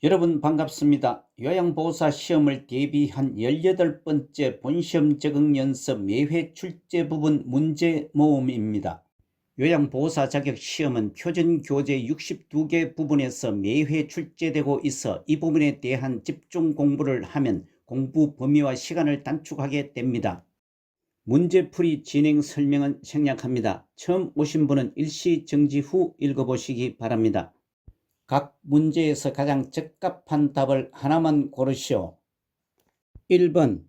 여러분 반갑습니다. 요양보호사 시험을 대비한 18번째 본시험 적응 연습 매회 출제 부분 문제 모음입니다. 요양보호사 자격 시험은 표준 교재 62개 부분에서 매회 출제되고 있어 이 부분에 대한 집중 공부를 하면 공부 범위와 시간을 단축하게 됩니다. 문제풀이 진행 설명은 생략합니다. 처음 오신 분은 일시 정지 후 읽어보시기 바랍니다. 각 문제에서 가장 적합한 답을 하나만 고르시오. 1번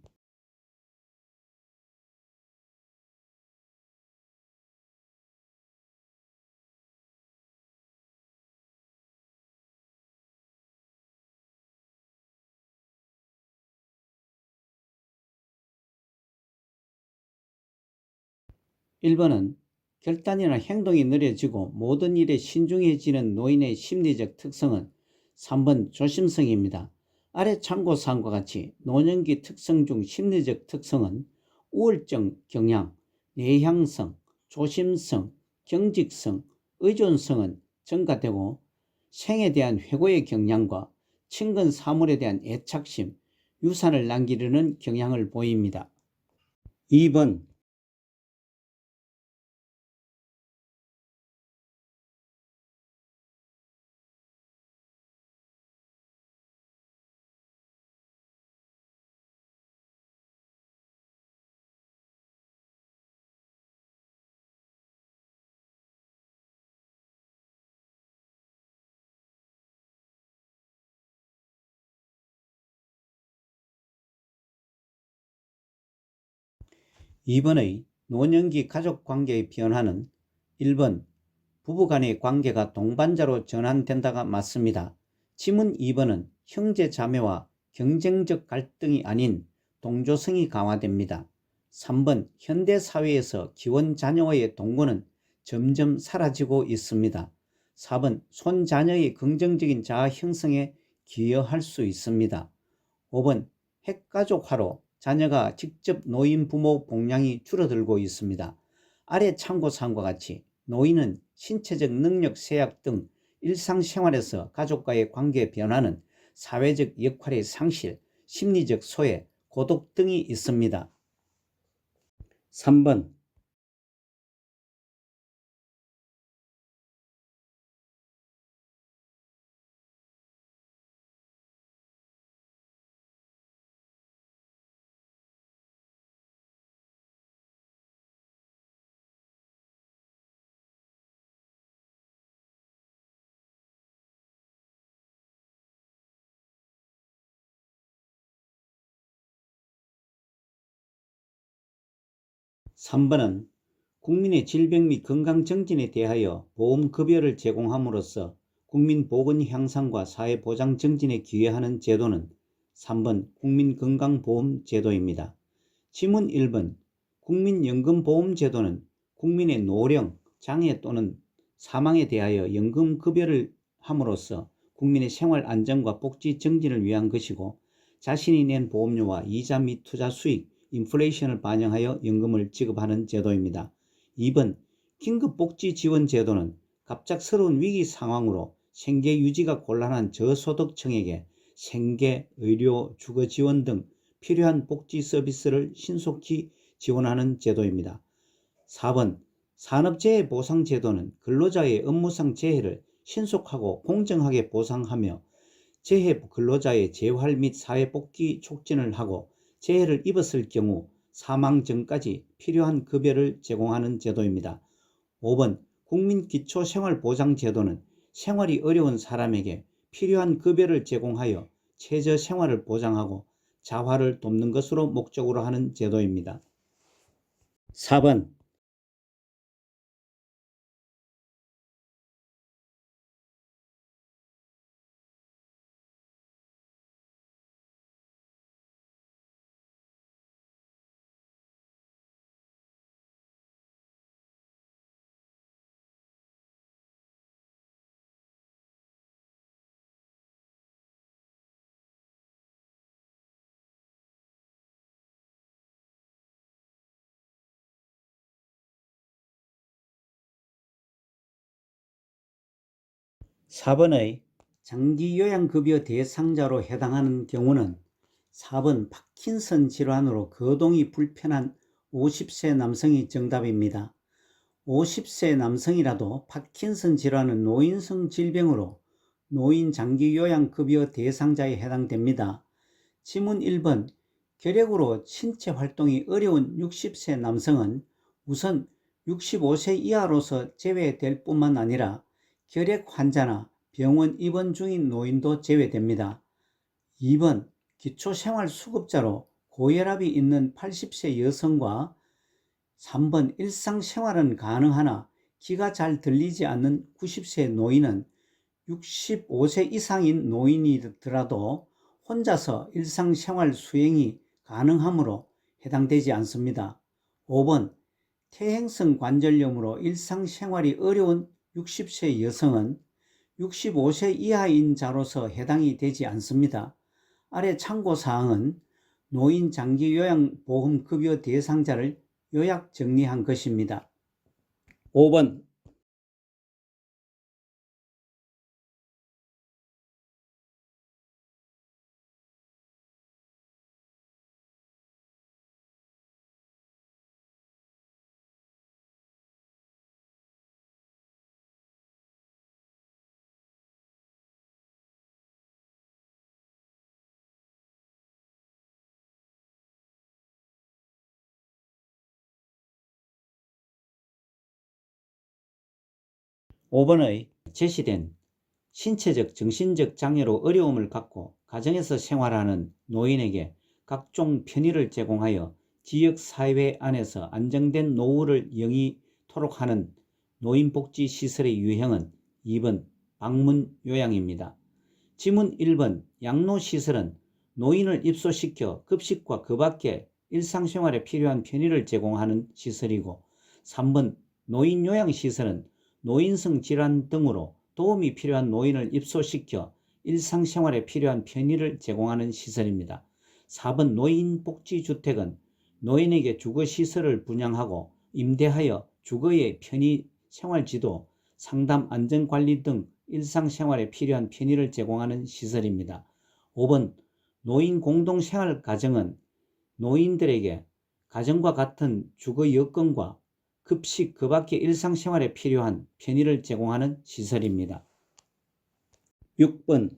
1번은 결단이나 행동이 느려지고 모든 일에 신중해지는 노인의 심리적 특성은 3번 조심성입니다. 아래 참고사항과 같이 노년기 특성 중 심리적 특성은 우울증 경향, 내향성, 조심성, 경직성, 의존성은 증가되고 생에 대한 회고의 경향과 친근 사물에 대한 애착심, 유산을 남기려는 경향을 보입니다. 2번 2번의 노년기 가족관계의 변화는 1번 부부간의 관계가 동반자로 전환된다가 맞습니다. 지문 2번은 형제자매와 경쟁적 갈등이 아닌 동조성이 강화됩니다. 3번 현대사회에서 기혼자녀와의 동거는 점점 사라지고 있습니다. 4번 손자녀의 긍정적인 자아 형성에 기여할 수 있습니다. 5번 핵가족화로 자녀가 직접 노인 부모 복량이 줄어들고 있습니다. 아래 참고사항과 같이 노인은 신체적 능력 쇠약 등 일상생활에서 가족과의 관계 변화는 사회적 역할의 상실, 심리적 소외, 고독 등이 있습니다. 3번 3번은 국민의 질병 및 건강 정진에 대하여 보험급여를 제공함으로써 국민 보건 향상과 사회 보장 정진에 기여하는 제도는 3번 국민건강보험제도입니다. 지문 1번 국민연금보험제도는 국민의 노령, 장애 또는 사망에 대하여 연금급여를 함으로써 국민의 생활 안정과 복지 정진을 위한 것이고 자신이 낸 보험료와 이자 및 투자 수익, 인플레이션을 반영하여 연금을 지급하는 제도입니다. 2번 긴급복지지원제도는 갑작스러운 위기 상황으로 생계 유지가 곤란한 저소득층에게 생계, 의료, 주거 지원 등 필요한 복지 서비스를 신속히 지원하는 제도입니다. 4번 산업재해보상제도는 근로자의 업무상 재해를 신속하고 공정하게 보상하며 재해 근로자의 재활 및 사회복귀 촉진을 하고 재해를 입었을 경우 사망 전까지 필요한 급여를 제공하는 제도입니다. 5번 국민기초생활보장제도는 생활이 어려운 사람에게 필요한 급여를 제공하여 최저생활을 보장하고 자활을 돕는 것으로 목적으로 하는 제도입니다. 4번 4번의 장기요양급여 대상자로 해당하는 경우는 4번 파킨슨 질환으로 거동이 불편한 50세 남성이 정답입니다. 50세 남성이라도 파킨슨 질환은 노인성 질병으로 노인 장기요양급여 대상자에 해당됩니다. 지문 1번 결핵으로 신체 활동이 어려운 60세 남성은 우선 65세 이하로서 제외될 뿐만 아니라 결핵 환자나 병원 입원 중인 노인도 제외됩니다. 2번 기초생활수급자로 고혈압이 있는 80세 여성과 3번 일상생활은 가능하나 귀가 잘 들리지 않는 90세 노인은 65세 이상인 노인이더라도 혼자서 일상생활 수행이 가능하므로 해당되지 않습니다. 5번 퇴행성 관절염으로 일상생활이 어려운 60세 여성은 65세 이하인 자로서 해당이 되지 않습니다. 아래 참고사항은 노인 장기요양보험급여 대상자를 요약 정리한 것입니다. 5번 5번의 제시된 신체적, 정신적 장애로 어려움을 갖고 가정에서 생활하는 노인에게 각종 편의를 제공하여 지역사회 안에서 안정된 노후를 영위토록 하는 노인복지시설의 유형은 2번 방문요양입니다. 지문 1번 양로시설은 노인을 입소시켜 급식과 그 밖에 일상생활에 필요한 편의를 제공하는 시설이고, 3번 노인요양시설은 노인성 질환 등으로 도움이 필요한 노인을 입소시켜 일상생활에 필요한 편의를 제공하는 시설입니다. 4번 노인복지주택은 노인에게 주거시설을 분양하고 임대하여 주거의 편의 생활지도, 상담, 안전관리 등 일상생활에 필요한 편의를 제공하는 시설입니다. 5번 노인공동생활가정은 노인들에게 가정과 같은 주거 여건과 급식, 그 밖의 일상생활에 필요한 편의를 제공하는 시설입니다. 6번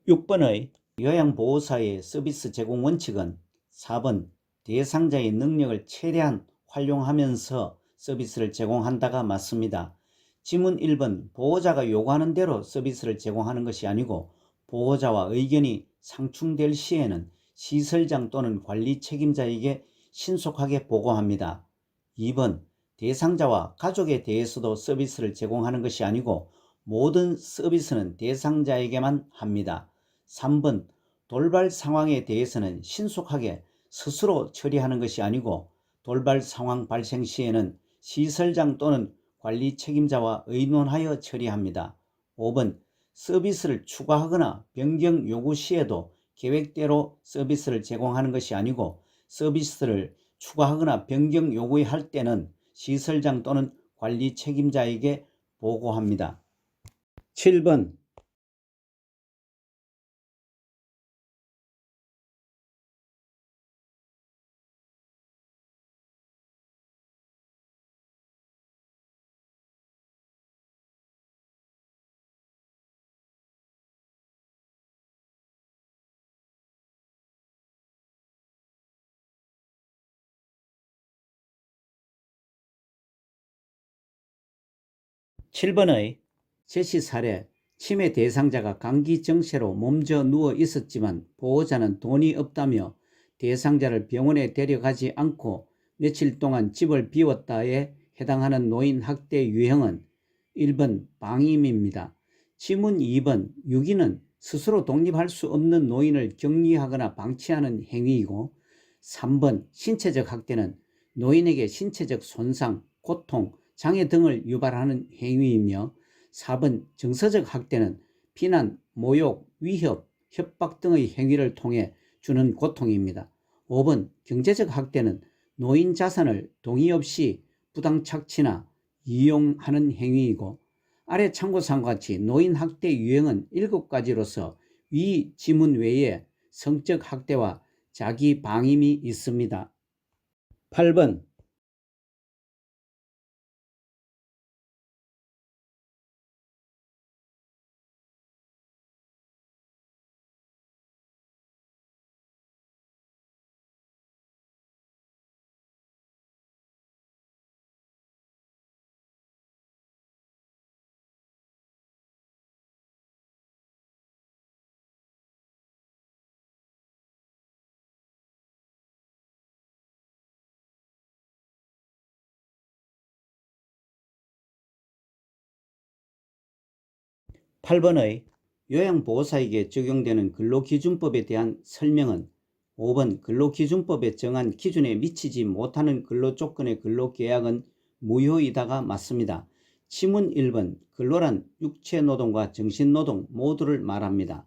6번의 요양보호사의 서비스 제공 원칙은 4번 대상자의 능력을 최대한 활용하면서 서비스를 제공한다가 맞습니다. 지문 1번 보호자가 요구하는 대로 서비스를 제공하는 것이 아니고 보호자와 의견이 상충될 시에는 시설장 또는 관리 책임자에게 신속하게 보고합니다. 2번 대상자와 가족에 대해서도 서비스를 제공하는 것이 아니고 모든 서비스는 대상자에게만 합니다. 3번 돌발 상황에 대해서는 신속하게 스스로 처리하는 것이 아니고 돌발 상황 발생 시에는 시설장 또는 관리 책임자와 의논하여 처리합니다. 5번 서비스를 추가하거나 변경 요구 시에도 계획대로 서비스를 제공하는 것이 아니고 서비스를 추가하거나 변경 요구할 때는 시설장 또는 관리 책임자에게 보고합니다. 7번 7번의 제시 사례 치매 대상자가 감기 증세로 몸져 누워 있었지만 보호자는 돈이 없다며 대상자를 병원에 데려가지 않고 며칠 동안 집을 비웠다에 해당하는 노인 학대 유형은 1번 방임입니다. 지문 2번 유기는 스스로 독립할 수 없는 노인을 격리하거나 방치하는 행위이고, 3번 신체적 학대는 노인에게 신체적 손상, 고통, 장애 등을 유발하는 행위이며, 4번 정서적 학대는 비난, 모욕, 위협, 협박 등의 행위를 통해 주는 고통입니다. 5번 경제적 학대는 노인 자산을 동의 없이 부당 착취나 이용하는 행위이고, 아래 참고사항과 같이 노인 학대 유형은 7가지로서 위 지문 외에 성적 학대와 자기 방임이 있습니다. 8번 8번의 요양보호사에게 적용되는 근로기준법에 대한 설명은 5번 근로기준법에 정한 기준에 미치지 못하는 근로조건의 근로계약은 무효이다가 맞습니다. 지문 1번 근로란 육체노동과 정신노동 모두를 말합니다.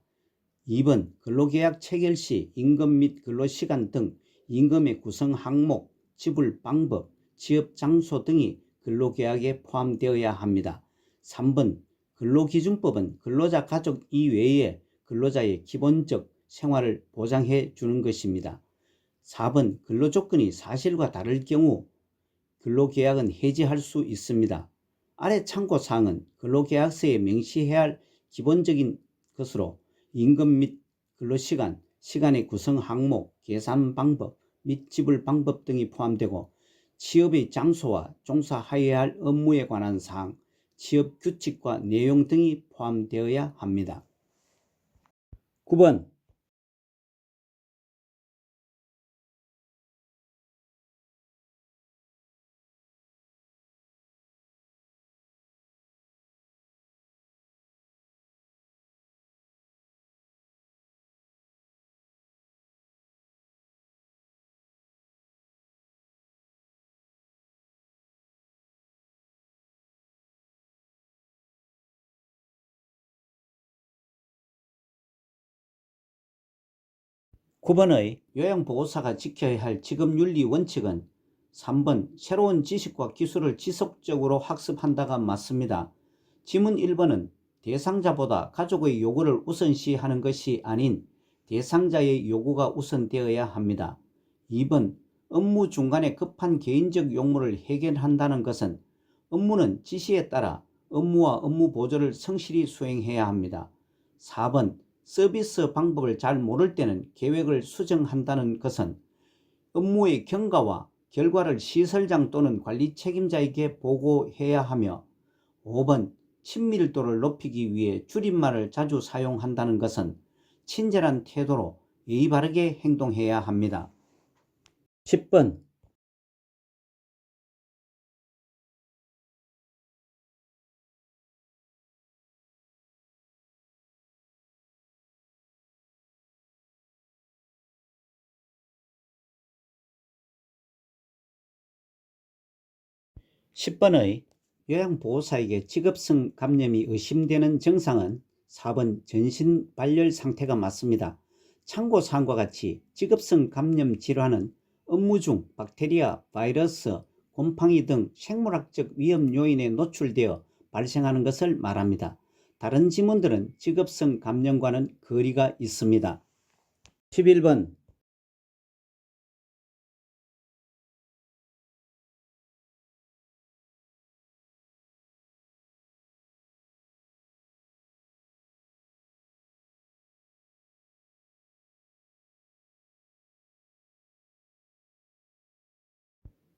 2번 근로계약 체결 시 임금 및 근로시간 등 임금의 구성 항목, 지불 방법, 지업 장소 등이 근로계약에 포함되어야 합니다. 3번 근로기준법은 근로자 가족 이외에 근로자의 기본적 생활을 보장해 주는 것입니다. 4번 근로조건이 사실과 다를 경우 근로계약은 해지할 수 있습니다. 아래 참고사항은 근로계약서에 명시해야 할 기본적인 것으로 임금 및 근로시간, 시간의 구성 항목, 계산 방법 및 지불 방법 등이 포함되고, 취업의 장소와 종사하여야 할 업무에 관한 사항, 취업 규칙과 내용 등이 포함되어야 합니다. 9번 9번의 요양보호사가 지켜야 할 직업윤리 원칙은 3번 새로운 지식과 기술을 지속적으로 학습한다가 맞습니다. 지문 1번은 대상자보다 가족의 요구를 우선시하는 것이 아닌 대상자의 요구가 우선되어야 합니다. 2번 업무 중간에 급한 개인적 용무를 해결한다는 것은 업무는 지시에 따라 업무와 업무 보조를 성실히 수행해야 합니다. 4번 서비스 방법을 잘 모를 때는 계획을 수정한다는 것은 업무의 경과와 결과를 시설장 또는 관리 책임자에게 보고해야 하며, 5번 친밀도를 높이기 위해 줄임말을 자주 사용한다는 것은 친절한 태도로 예의 바르게 행동해야 합니다. 10번 10번의 요양보호사에게 직업성 감염이 의심되는 증상은 4번 전신발열 상태가 맞습니다. 참고사항과 같이 직업성 감염 질환은 업무 중 박테리아, 바이러스, 곰팡이 등 생물학적 위험 요인에 노출되어 발생하는 것을 말합니다. 다른 지문들은 직업성 감염과는 거리가 있습니다. 11번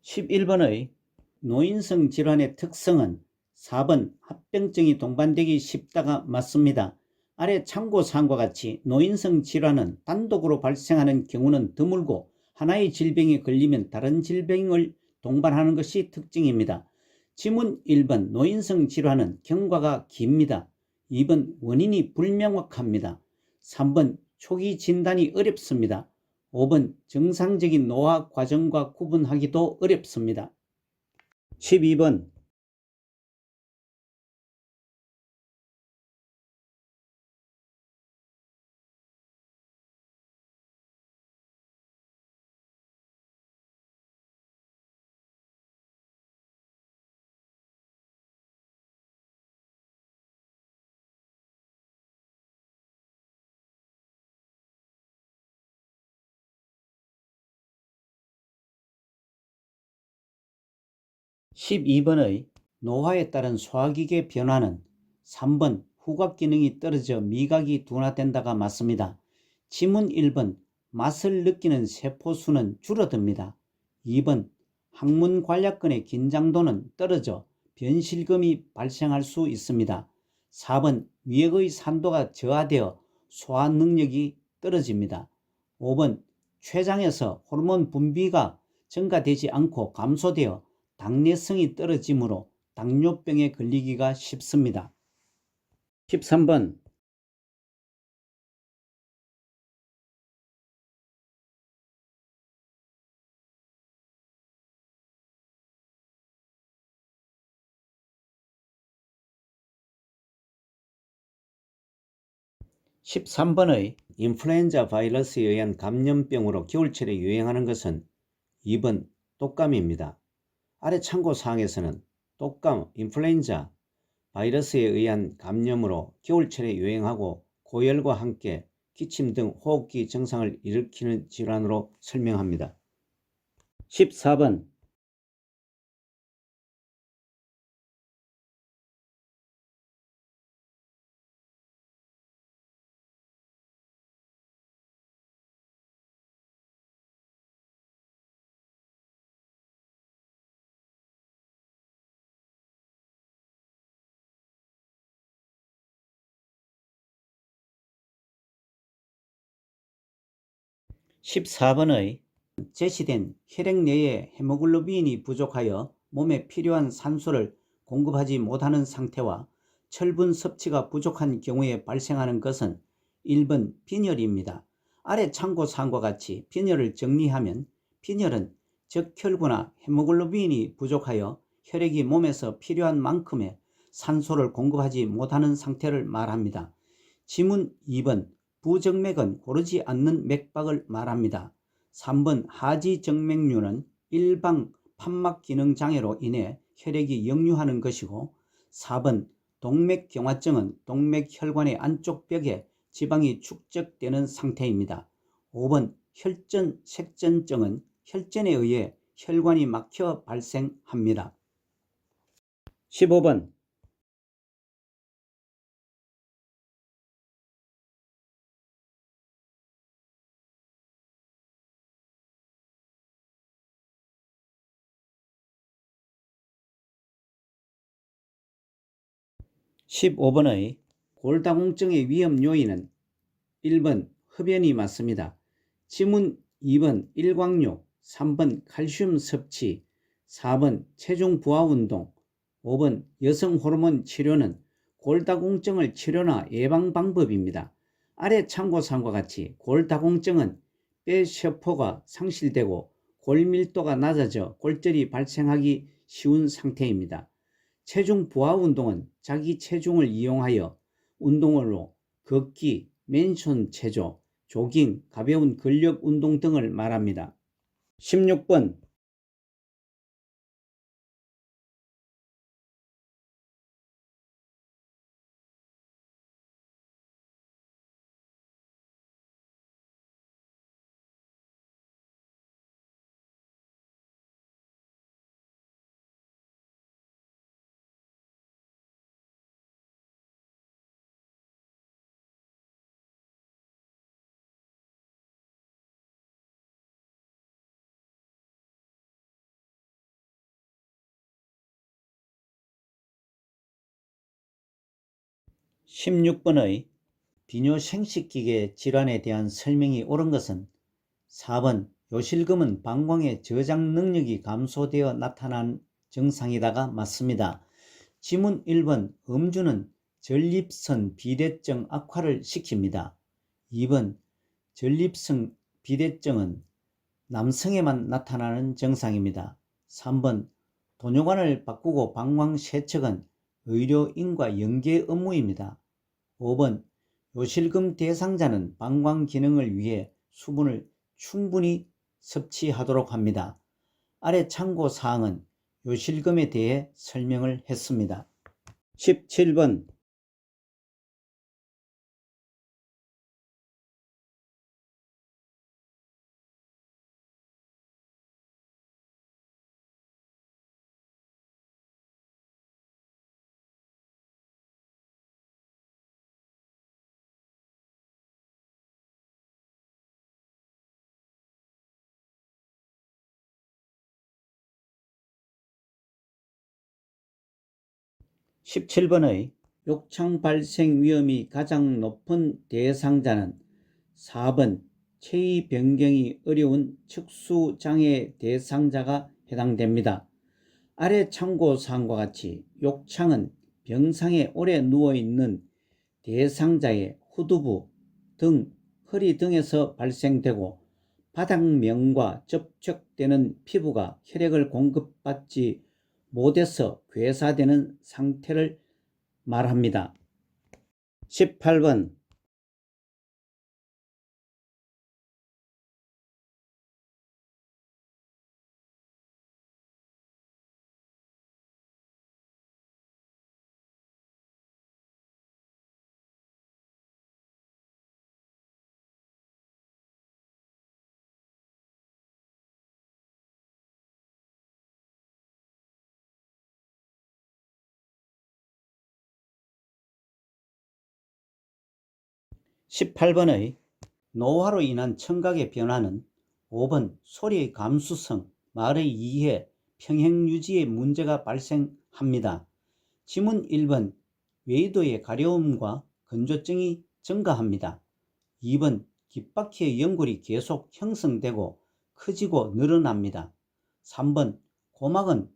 11번의 노인성 질환의 특성은 4번 합병증이 동반되기 쉽다가 맞습니다. 아래 참고사항과 같이 노인성 질환은 단독으로 발생하는 경우는 드물고 하나의 질병에 걸리면 다른 질병을 동반하는 것이 특징입니다. 지문 1번 노인성 질환은 경과가 깁니다. 2번 원인이 불명확합니다. 3번 초기 진단이 어렵습니다. 5번 정상적인 노화 과정과 구분하기도 어렵습니다. 12번 12번의 노화에 따른 소화기계 변화는 3번 후각 기능이 떨어져 미각이 둔화된다가 맞습니다. 지문 1번 맛을 느끼는 세포 수는 줄어듭니다. 2번 항문 관략근의 긴장도는 떨어져 변실금이 발생할 수 있습니다. 4번 위액의 산도가 저하되어 소화 능력이 떨어집니다. 5번 췌장에서 호르몬 분비가 증가되지 않고 감소되어 당뇨성이 떨어지므로 당뇨병에 걸리기가 쉽습니다. 13번 13번의 인플루엔자 바이러스에 의한 감염병으로 겨울철에 유행하는 것은 2번 독감입니다. 아래 참고사항에서는 독감, 인플루엔자 바이러스에 의한 감염으로 겨울철에 유행하고 고열과 함께 기침 등 호흡기 증상을 일으키는 질환으로 설명합니다. 14번 14번의 제시된 혈액 내에 헤모글로빈이 부족하여 몸에 필요한 산소를 공급하지 못하는 상태와 철분 섭취가 부족한 경우에 발생하는 것은 1번 빈혈입니다. 아래 참고사항과 같이 빈혈을 정리하면 빈혈은 적혈구나 헤모글로빈이 부족하여 혈액이 몸에서 필요한 만큼의 산소를 공급하지 못하는 상태를 말합니다. 지문 2번 부정맥은 고르지 않는 맥박을 말합니다. 3번 하지정맥류는 일방 판막기능장애로 인해 혈액이 역류하는 것이고 4번 동맥경화증은 동맥혈관의 안쪽 벽에 지방이 축적되는 상태입니다. 5번 혈전색전증은 혈전에 의해 혈관이 막혀 발생합니다. 15번 15번의 골다공증의 위험 요인은 1번 흡연이 맞습니다. 지문 2번 일광욕, 3번 칼슘 섭취, 4번 체중 부하 운동, 5번 여성 호르몬 치료는 골다공증을 치료나 예방 방법입니다. 아래 참고사항과 같이 골다공증은 뼈세포가 상실되고 골밀도가 낮아져 골절이 발생하기 쉬운 상태입니다. 체중 부하 운동은 자기 체중을 이용하여 운동으로 걷기, 맨손 체조, 조깅, 가벼운 근력 운동 등을 말합니다. 16번 16번의 비뇨생식기계 질환에 대한 설명이 옳은 것은 4번 요실금은 방광의 저장 능력이 감소되어 나타난 증상이다가 맞습니다. 지문 1번 음주는 전립선 비대증 악화를 시킵니다. 2번 전립선 비대증은 남성에만 나타나는 증상입니다. 3번 도뇨관을 바꾸고 방광 세척은 의료인과 연계 업무입니다. 5번 요실금 대상자는 방광 기능을 위해 수분을 충분히 섭취하도록 합니다. 아래 참고사항은 요실금에 대해 설명을 했습니다. 17번 17번의 욕창 발생 위험이 가장 높은 대상자는 4번 체위 변경이 어려운 척수장애 대상자가 해당됩니다. 아래 참고사항과 같이 욕창은 병상에 오래 누워있는 대상자의 후두부, 등, 허리 등에서 발생되고 바닥면과 접촉되는 피부가 혈액을 공급받지 못해서 괴사되는 상태를 말합니다. 18번 18번의 노화로 인한 청각의 변화는 5번 소리의 감수성, 말의 이해, 평행 유지에 문제가 발생합니다. 지문 1번 외이도의 가려움과 건조증이 증가합니다. 2번 귓바퀴의 연골이 계속 형성되고 커지고 늘어납니다. 3번 고막은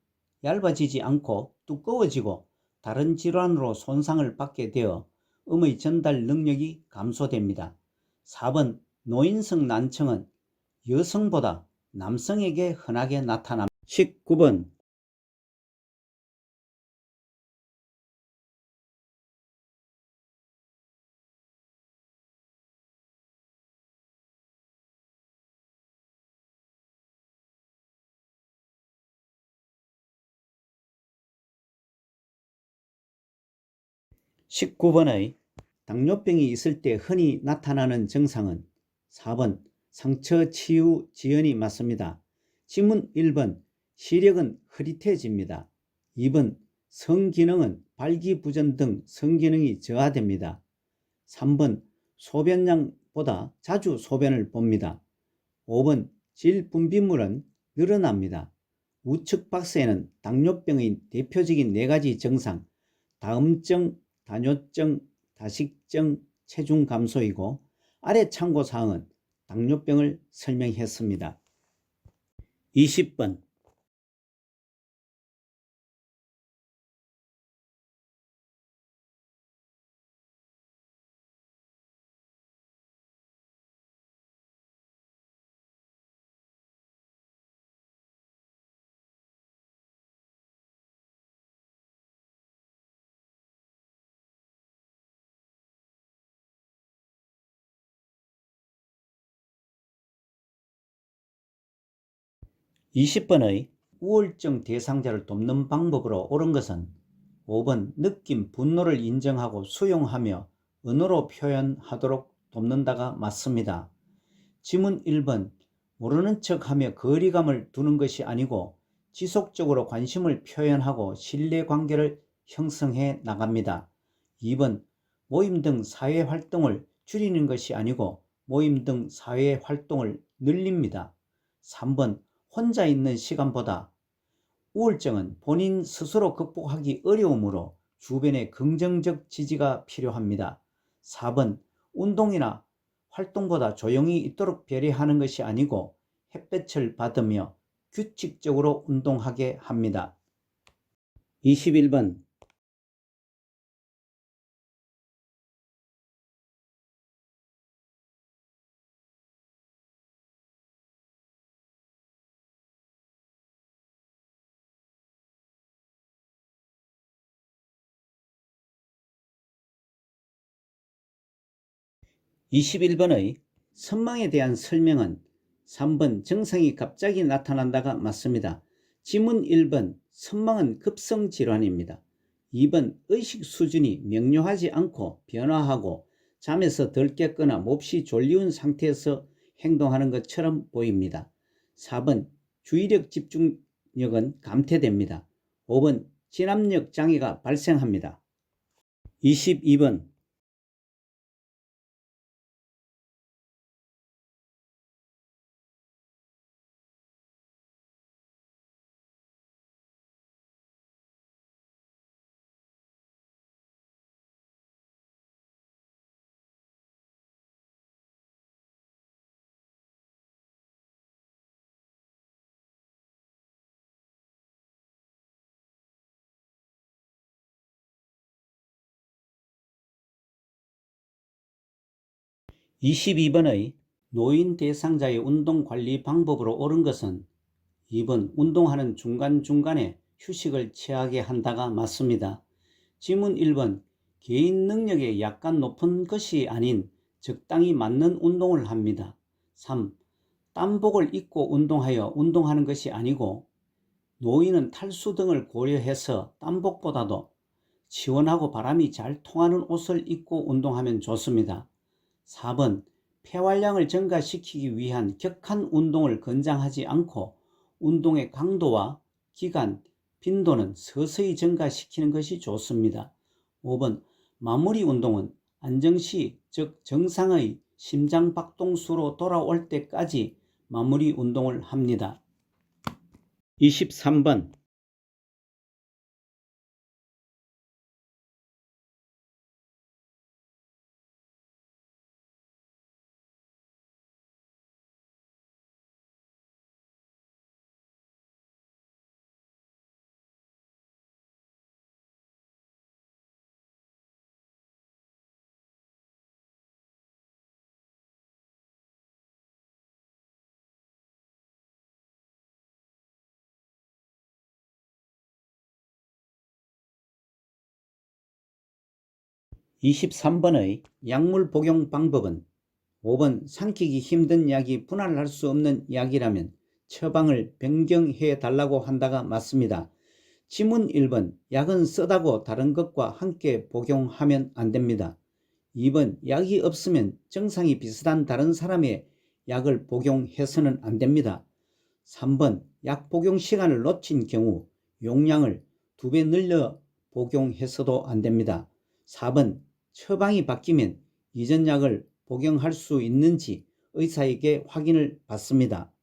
얇아지지 않고 두꺼워지고 다른 질환으로 손상을 받게 되어 음의 전달 능력이 감소됩니다. 4번 노인성 난청은 여성보다 남성에게 흔하게 나타납니다. 19번 19번의 당뇨병이 있을 때 흔히 나타나는 증상은 4번 상처 치유 지연이 맞습니다. 지문 1번 시력은 흐릿해집니다. 2번 성기능은 발기부전 등 성기능이 저하됩니다. 3번 소변량보다 자주 소변을 봅니다. 5번 질분비물은 늘어납니다. 우측 박스에는 당뇨병의 대표적인 4가지 증상, 다음증, 다뇨증, 다식증, 체중 감소이고 아래 참고사항은 당뇨병을 설명했습니다. 20번 20번의 우울증 대상자를 돕는 방법으로 옳은 것은 5번 느낌, 분노를 인정하고 수용하며 언어로 표현하도록 돕는다가 맞습니다. 지문 1번 모르는 척하며 거리감을 두는 것이 아니고 지속적으로 관심을 표현하고 신뢰관계를 형성해 나갑니다. 2번 모임 등 사회활동을 줄이는 것이 아니고 모임 등 사회활동을 늘립니다. 3번 혼자 있는 시간보다 우울증은 본인 스스로 극복하기 어려우므로 주변의 긍정적 지지가 필요합니다. 4번 운동이나 활동보다 조용히 있도록 배려하는 것이 아니고 햇볕을 받으며 규칙적으로 운동하게 합니다. 21번 21번의 선망에 대한 설명은 3번 증상이 갑자기 나타난다가 맞습니다. 지문 1번 선망은 급성질환입니다. 2번 의식 수준이 명료하지 않고 변화하고 잠에서 덜 깼거나 몹시 졸리운 상태에서 행동하는 것처럼 보입니다. 4번 주의력 집중력은 감퇴됩니다. 5번 진압력 장애가 발생합니다. 22번 22번의 노인 대상자의 운동 관리 방법으로 옳은 것은 2번 운동하는 중간중간에 휴식을 취하게 한다가 맞습니다. 지문 1번 개인 능력에 약간 높은 것이 아닌 적당히 맞는 운동을 합니다. 3. 땀복을 입고 운동하는 것이 아니고 노인은 탈수 등을 고려해서 땀복보다도 시원하고 바람이 잘 통하는 옷을 입고 운동하면 좋습니다. 4번 폐활량을 증가시키기 위한 격한 운동을 권장하지 않고 운동의 강도와 기간, 빈도는 서서히 증가시키는 것이 좋습니다. 5번 마무리 운동은 안정시 즉 정상의 심장박동수로 돌아올 때까지 마무리 운동을 합니다. 23번 23번의 약물 복용 방법은 5번 삼키기 힘든 약이 분할할 수 없는 약이라면 처방을 변경해 달라고 한다가 맞습니다. 지문 1번 약은 쓰다고 다른 것과 함께 복용하면 안 됩니다. 2번 약이 없으면 증상이 비슷한 다른 사람의 약을 복용해서는 안 됩니다. 3번 약 복용 시간을 놓친 경우 용량을 2배 늘려 복용해서도 안 됩니다. 4번 처방이 바뀌면 이전 약을 복용할 수 있는지 의사에게 확인을 받습니다.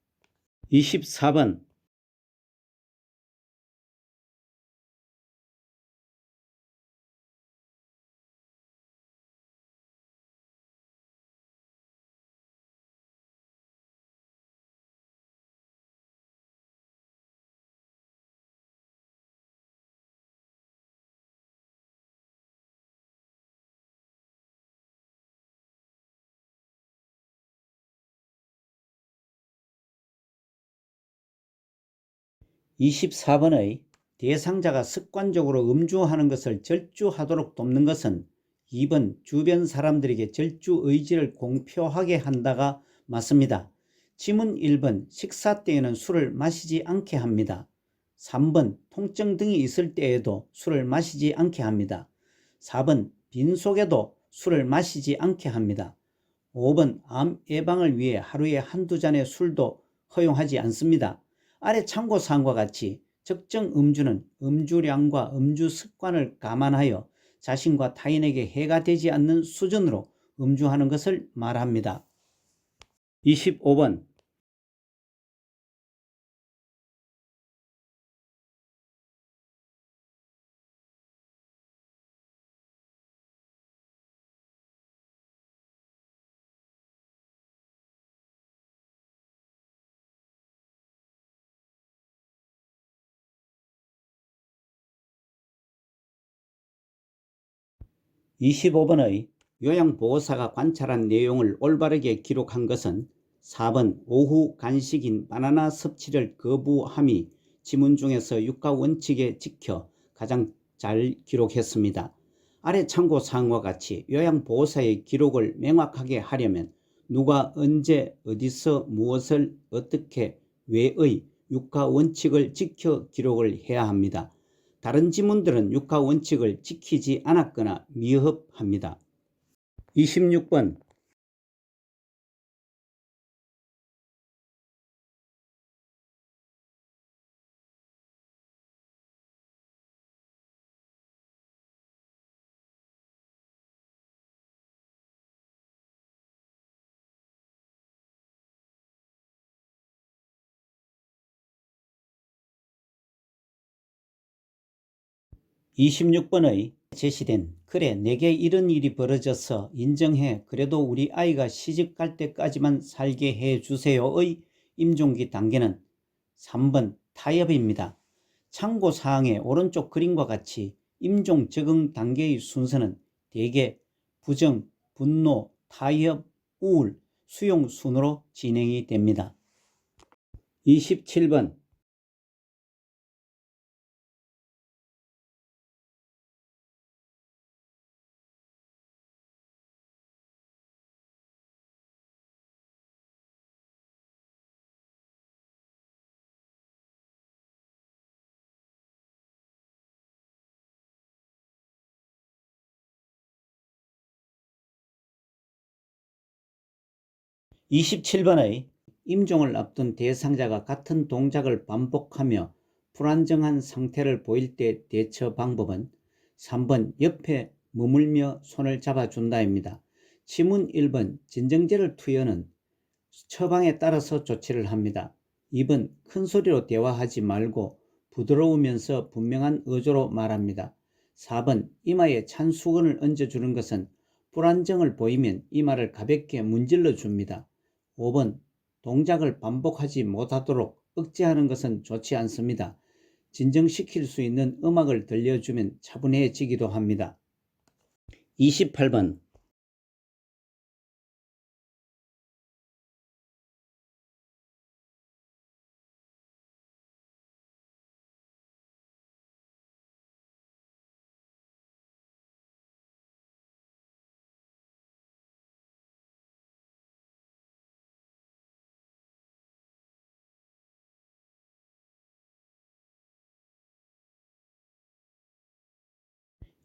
24번 의 대상자가 습관적으로 음주하는 것을 절주하도록 돕는 것은 2번 주변 사람들에게 절주 의지를 공표하게 한다가 맞습니다. 지문 1번 식사 때에는 술을 마시지 않게 합니다. 3번 통증 등이 있을 때에도 술을 마시지 않게 합니다. 4번 빈속에도 술을 마시지 않게 합니다. 5번 암 예방을 위해 하루에 한두 잔의 술도 허용하지 않습니다. 아래 참고사항과 같이 적정 음주는 음주량과 음주 습관을 감안하여 자신과 타인에게 해가 되지 않는 수준으로 음주하는 것을 말합니다. 25번 25번의 요양보호사가 관찰한 내용을 올바르게 기록한 것은 4번 오후 간식인 바나나 섭취를 거부함이 지문 중에서 육가 원칙에 지켜 가장 잘 기록했습니다. 아래 참고사항과 같이 요양보호사의 기록을 명확하게 하려면 누가 언제 어디서 무엇을 어떻게 왜의 육가 원칙을 지켜 기록을 해야 합니다. 다른 지문들은 육가 원칙을 지키지 않았거나 미흡합니다. 26번 의 제시된 그래 내게 이런 일이 벌어져서 인정해 그래도 우리 아이가 시집 갈 때까지만 살게 해주세요의 임종기 단계는 3번 타협입니다. 참고사항의 오른쪽 그림과 같이 임종 적응 단계의 순서는 대개 부정, 분노, 타협, 우울, 수용 순으로 진행이 됩니다. 27번 27번의 임종을 앞둔 대상자가 같은 동작을 반복하며 불안정한 상태를 보일 때 대처 방법은 3번 옆에 머물며 손을 잡아준다입니다. 지문 1번 진정제를 투여는 처방에 따라서 조치를 합니다. 2번 큰 소리로 대화하지 말고 부드러우면서 분명한 어조로 말합니다. 4번 이마에 찬 수건을 얹어주는 것은 불안정을 보이면 이마를 가볍게 문질러 줍니다. 5번 동작을 반복하지 못하도록 억제하는 것은 좋지 않습니다. 진정시킬 수 있는 음악을 들려주면 차분해지기도 합니다. 28번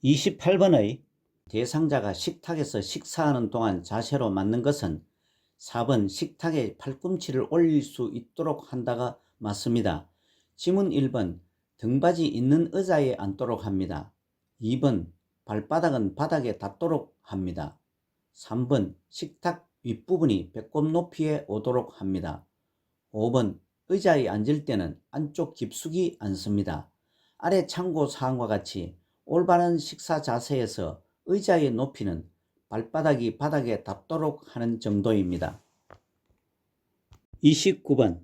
28번의 대상자가 식탁에서 식사하는 동안 자세로 맞는 것은 4번 식탁에 팔꿈치를 올릴 수 있도록 한다가 맞습니다. 지문 1번 등받이 있는 의자에 앉도록 합니다. 2번 발바닥은 바닥에 닿도록 합니다. 3번 식탁 윗부분이 배꼽 높이에 오도록 합니다. 5번 의자에 앉을 때는 안쪽 깊숙이 앉습니다. 아래 참고사항과 같이 올바른 식사 자세에서 의자의 높이는 발바닥이 바닥에 닿도록 하는 정도입니다. 29번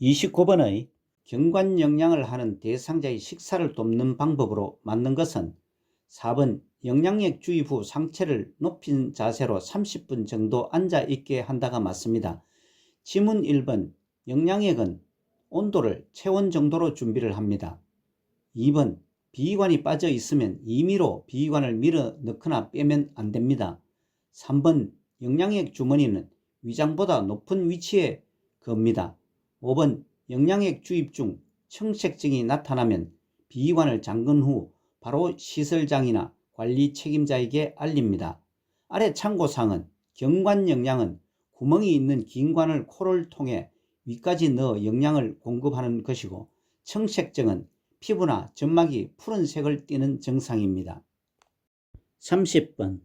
29번의 경관 영양을 하는 대상자의 식사를 돕는 방법으로 맞는 것은 4번 영양액 주입 후 상체를 높인 자세로 30분 정도 앉아 있게 한다가 맞습니다. 지문 1번 영양액은 온도를 체온 정도로 준비를 합니다. 2번 비위관이 빠져 있으면 임의로 비위관을 밀어 넣거나 빼면 안 됩니다. 3번 영양액 주머니는 위장보다 높은 위치에 겁니다. 5번 영양액 주입 중 청색증이 나타나면 비위관을 잠근 후 바로 시설장이나 관리 책임자에게 알립니다. 아래 참고사항은 경관 영양은 구멍이 있는 긴 관을 코를 통해 위까지 넣어 영양을 공급하는 것이고 청색증은 피부나 점막이 푸른색을 띠는 증상입니다. 30번.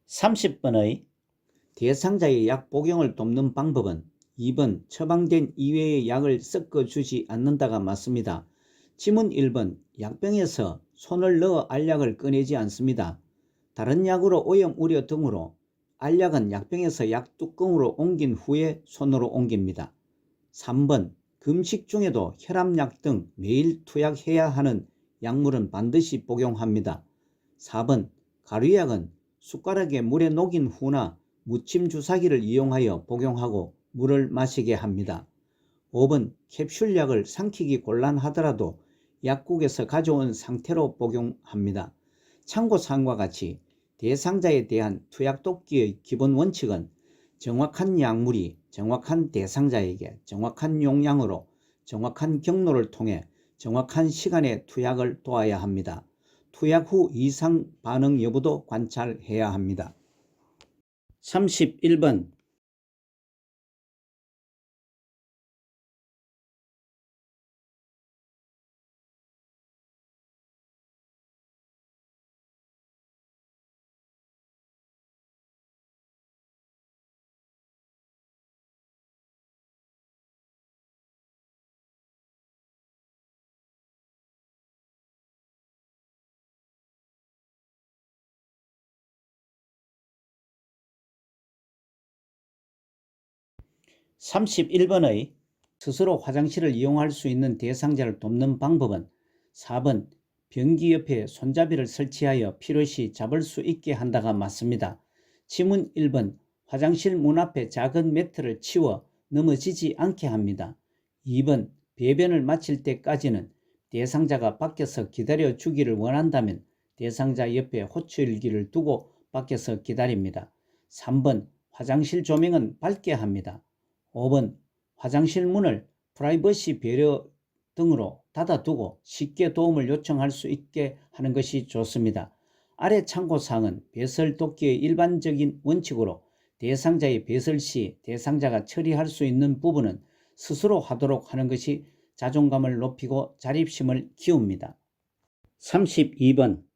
(30번의) 대상자의 약 복용을 돕는 방법은 2번 처방된 이외의 약을 섞어주지 않는다가 맞습니다. 지문 1번 약병에서 손을 넣어 알약을 꺼내지 않습니다. 다른 약으로 오염 우려 등으로 알약은 약병에서 약뚜껑으로 옮긴 후에 손으로 옮깁니다. 3번 금식 중에도 혈압약 등 매일 투약해야 하는 약물은 반드시 복용합니다. 4번 가루약은 숟가락에 물에 녹인 후나 무침 주사기를 이용하여 복용하고 물을 마시게 합니다. 5번 캡슐약을 삼키기 곤란하더라도 약국에서 가져온 상태로 복용합니다. 참고사항과 같이 대상자에 대한 투약 돕기의 기본 원칙은 정확한 약물이 정확한 대상자에게 정확한 용량으로 정확한 경로를 통해 정확한 시간에 투약을 도와야 합니다. 투약 후 이상 반응 여부도 관찰해야 합니다. 31번. (31번의) 스스로 화장실을 이용할 수 있는 대상자를 돕는 방법은 4번 변기 옆에 손잡이를 설치하여 필요시 잡을 수 있게 한다가 맞습니다. 지문 1번 화장실 문 앞에 작은 매트를 치워 넘어지지 않게 합니다. 2번 배변을 마칠 때까지는 대상자가 밖에서 기다려 주기를 원한다면 대상자 옆에 호출기를 두고 밖에서 기다립니다. 3번 화장실 조명은 밝게 합니다. 5번 화장실 문을 프라이버시 배려 등으로 닫아두고 쉽게 도움을 요청할 수 있게 하는 것이 좋습니다. 아래 참고사항은 배설 돕기의 일반적인 원칙으로 대상자의 배설 시 대상자가 처리할 수 있는 부분은 스스로 하도록 하는 것이 자존감을 높이고 자립심을 키웁니다. 32번.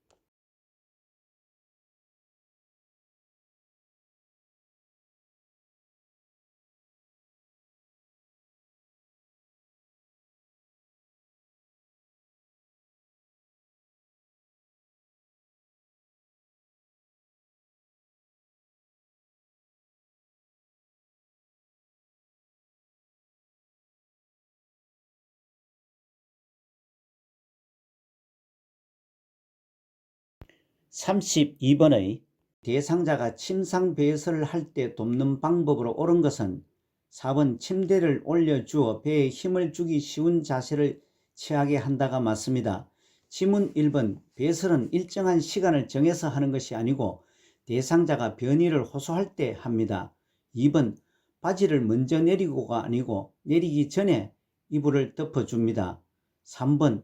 32번의 대상자가 침상 배설을 할 때 돕는 방법으로 옳은 것은 4번 침대를 올려주어 배에 힘을 주기 쉬운 자세를 취하게 한다가 맞습니다. 지문 1번 배설은 일정한 시간을 정해서 하는 것이 아니고 대상자가 변이를 호소할 때 합니다. 2번 바지를 먼저 내리고가 아니고 내리기 전에 이불을 덮어줍니다. 3번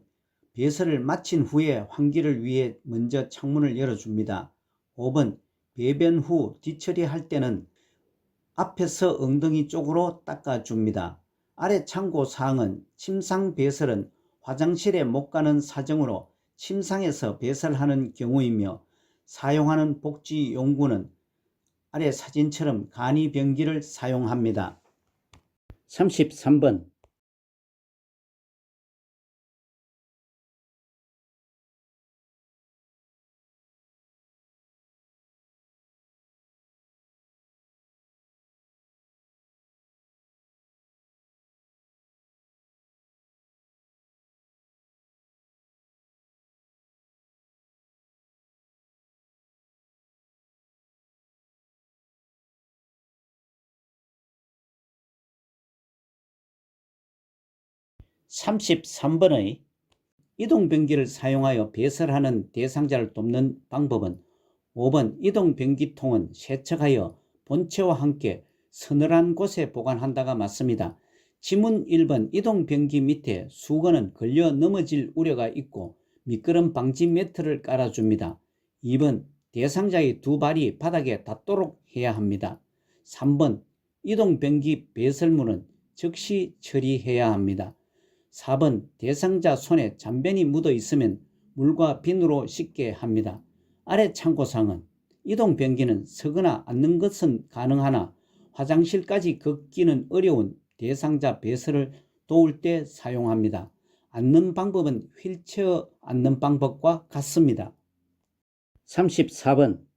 배설을 마친 후에 환기를 위해 먼저 창문을 열어줍니다. 5번 배변 후 뒤처리할 때는 앞에서 엉덩이 쪽으로 닦아줍니다. 아래 참고사항은 침상 배설은 화장실에 못 가는 사정으로 침상에서 배설하는 경우이며 사용하는 복지용구는 아래 사진처럼 간이변기를 사용합니다. 33번. 33번의 이동변기를 사용하여 배설하는 대상자를 돕는 방법은 5번 이동변기통은 세척하여 본체와 함께 서늘한 곳에 보관한다가 맞습니다. 지문 1번 이동변기 밑에 수건은 걸려 넘어질 우려가 있고 미끄럼 방지 매트를 깔아줍니다. 2번 대상자의 두 발이 바닥에 닿도록 해야 합니다. 3번 이동변기 배설물은 즉시 처리해야 합니다. 4번 대상자 손에 잔변이 묻어 있으면 물과 비누로 씻게 합니다. 아래 참고사항은 이동변기는 서거나 앉는 것은 가능하나 화장실까지 걷기는 어려운 대상자 배설을 도울 때 사용합니다. 앉는 방법은 휠체어 앉는 방법과 같습니다. 34번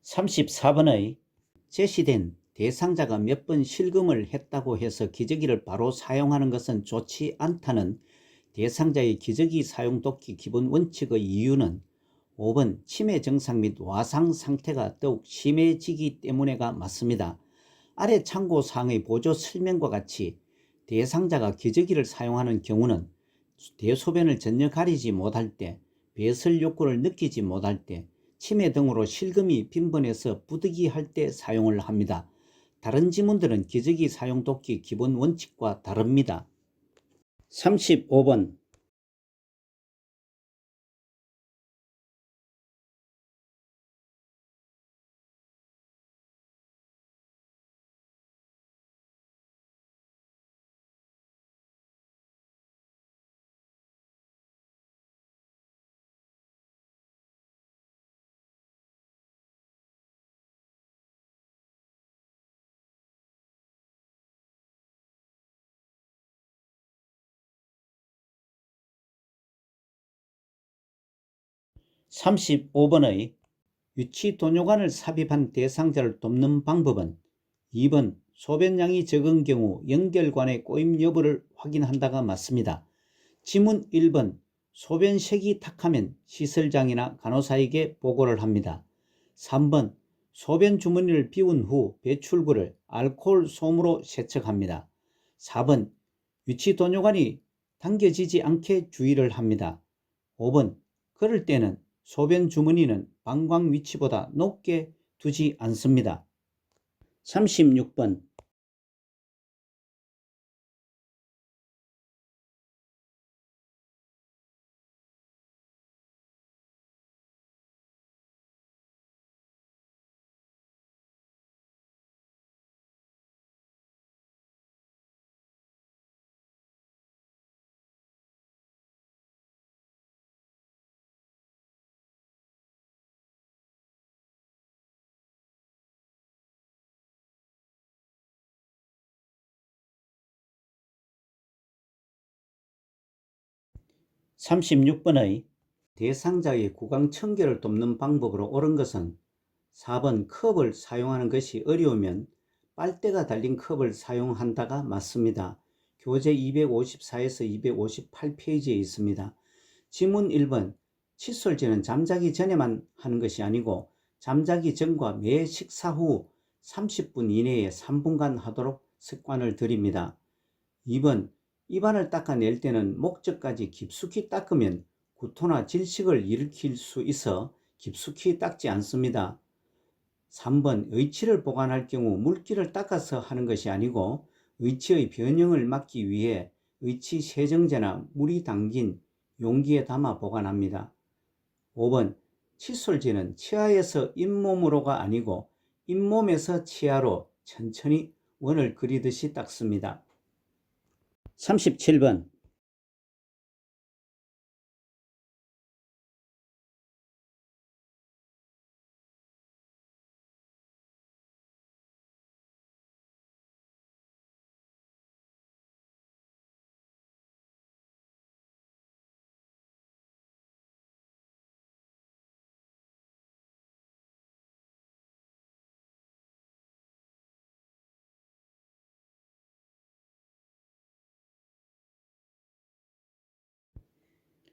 34번의 제시된 대상자가 몇 번 실금을 했다고 해서 기저귀를 바로 사용하는 것은 좋지 않다는 대상자의 기저귀 사용 돕기 기본 원칙의 이유는 5번 치매 증상 및 와상 상태가 더욱 심해지기 때문에가 맞습니다. 아래 참고사항의 보조 설명과 같이 대상자가 기저귀를 사용하는 경우는 대소변을 전혀 가리지 못할 때, 배설 욕구를 느끼지 못할 때, 치매 등으로 실금이 빈번해서 부득이할 때 사용을 합니다. 다른 지문들은 기저귀 사용 돕기 기본 원칙과 다릅니다. 35번 35번의 유치도뇨관을 삽입한 대상자를 돕는 방법은 2번 소변량이 적은 경우 연결관의 꼬임 여부를 확인한다가 맞습니다. 지문 1번 소변색이 탁하면 시설장이나 간호사에게 보고를 합니다. 3번 소변 주머니를 비운 후 배출구를 알코올 솜으로 세척합니다. 4번 유치도뇨관이 당겨지지 않게 주의를 합니다. 5번 그럴 때는 소변 주머니는 방광 위치보다 높게 두지 않습니다. 36번 (36번의) 대상자의 구강 청결을 돕는 방법으로 옳은 것은 4번 컵을 사용하는 것이 어려우면 빨대가 달린 컵을 사용한다가 맞습니다. 교재 254에서 258페이지에 있습니다. 지문 1번 칫솔질은 잠자기 전에만 하는 것이 아니고 잠자기 전과 매 식사 후 30분 이내에 3분간 하도록 습관을 들입니다. 2번 입안을 닦아낼 때는 목젖까지 깊숙이 닦으면 구토나 질식을 일으킬 수 있어 깊숙이 닦지 않습니다. 3번 의치를 보관할 경우 물기를 닦아서 하는 것이 아니고 의치의 변형을 막기 위해 의치 세정제나 물이 담긴 용기에 담아 보관합니다. 5번 칫솔질은 치아에서 잇몸으로가 아니고 잇몸에서 치아로 천천히 원을 그리듯이 닦습니다. 37번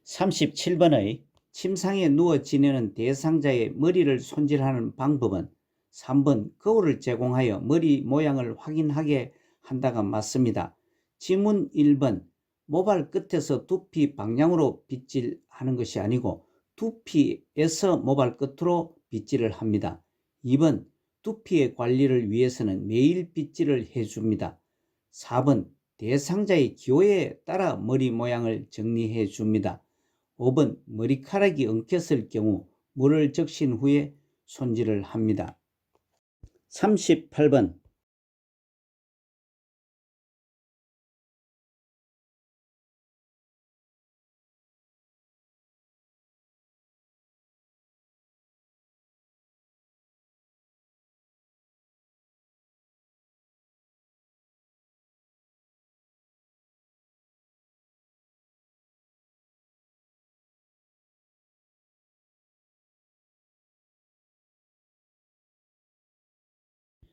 37번의 침상에 누워 지내는 대상자의 머리를 손질하는 방법은 3번 거울을 제공하여 머리 모양을 확인하게 한다가 맞습니다. 지문 1번 모발 끝에서 두피 방향으로 빗질하는 것이 아니고 두피에서 모발 끝으로 빗질을 합니다. 2번 두피의 관리를 위해서는 매일 빗질을 해줍니다. 4번 대상자의 기호에 따라 머리 모양을 정리해 줍니다. 5번 머리카락이 엉켰을 경우 물을 적신 후에 손질을 합니다. 38번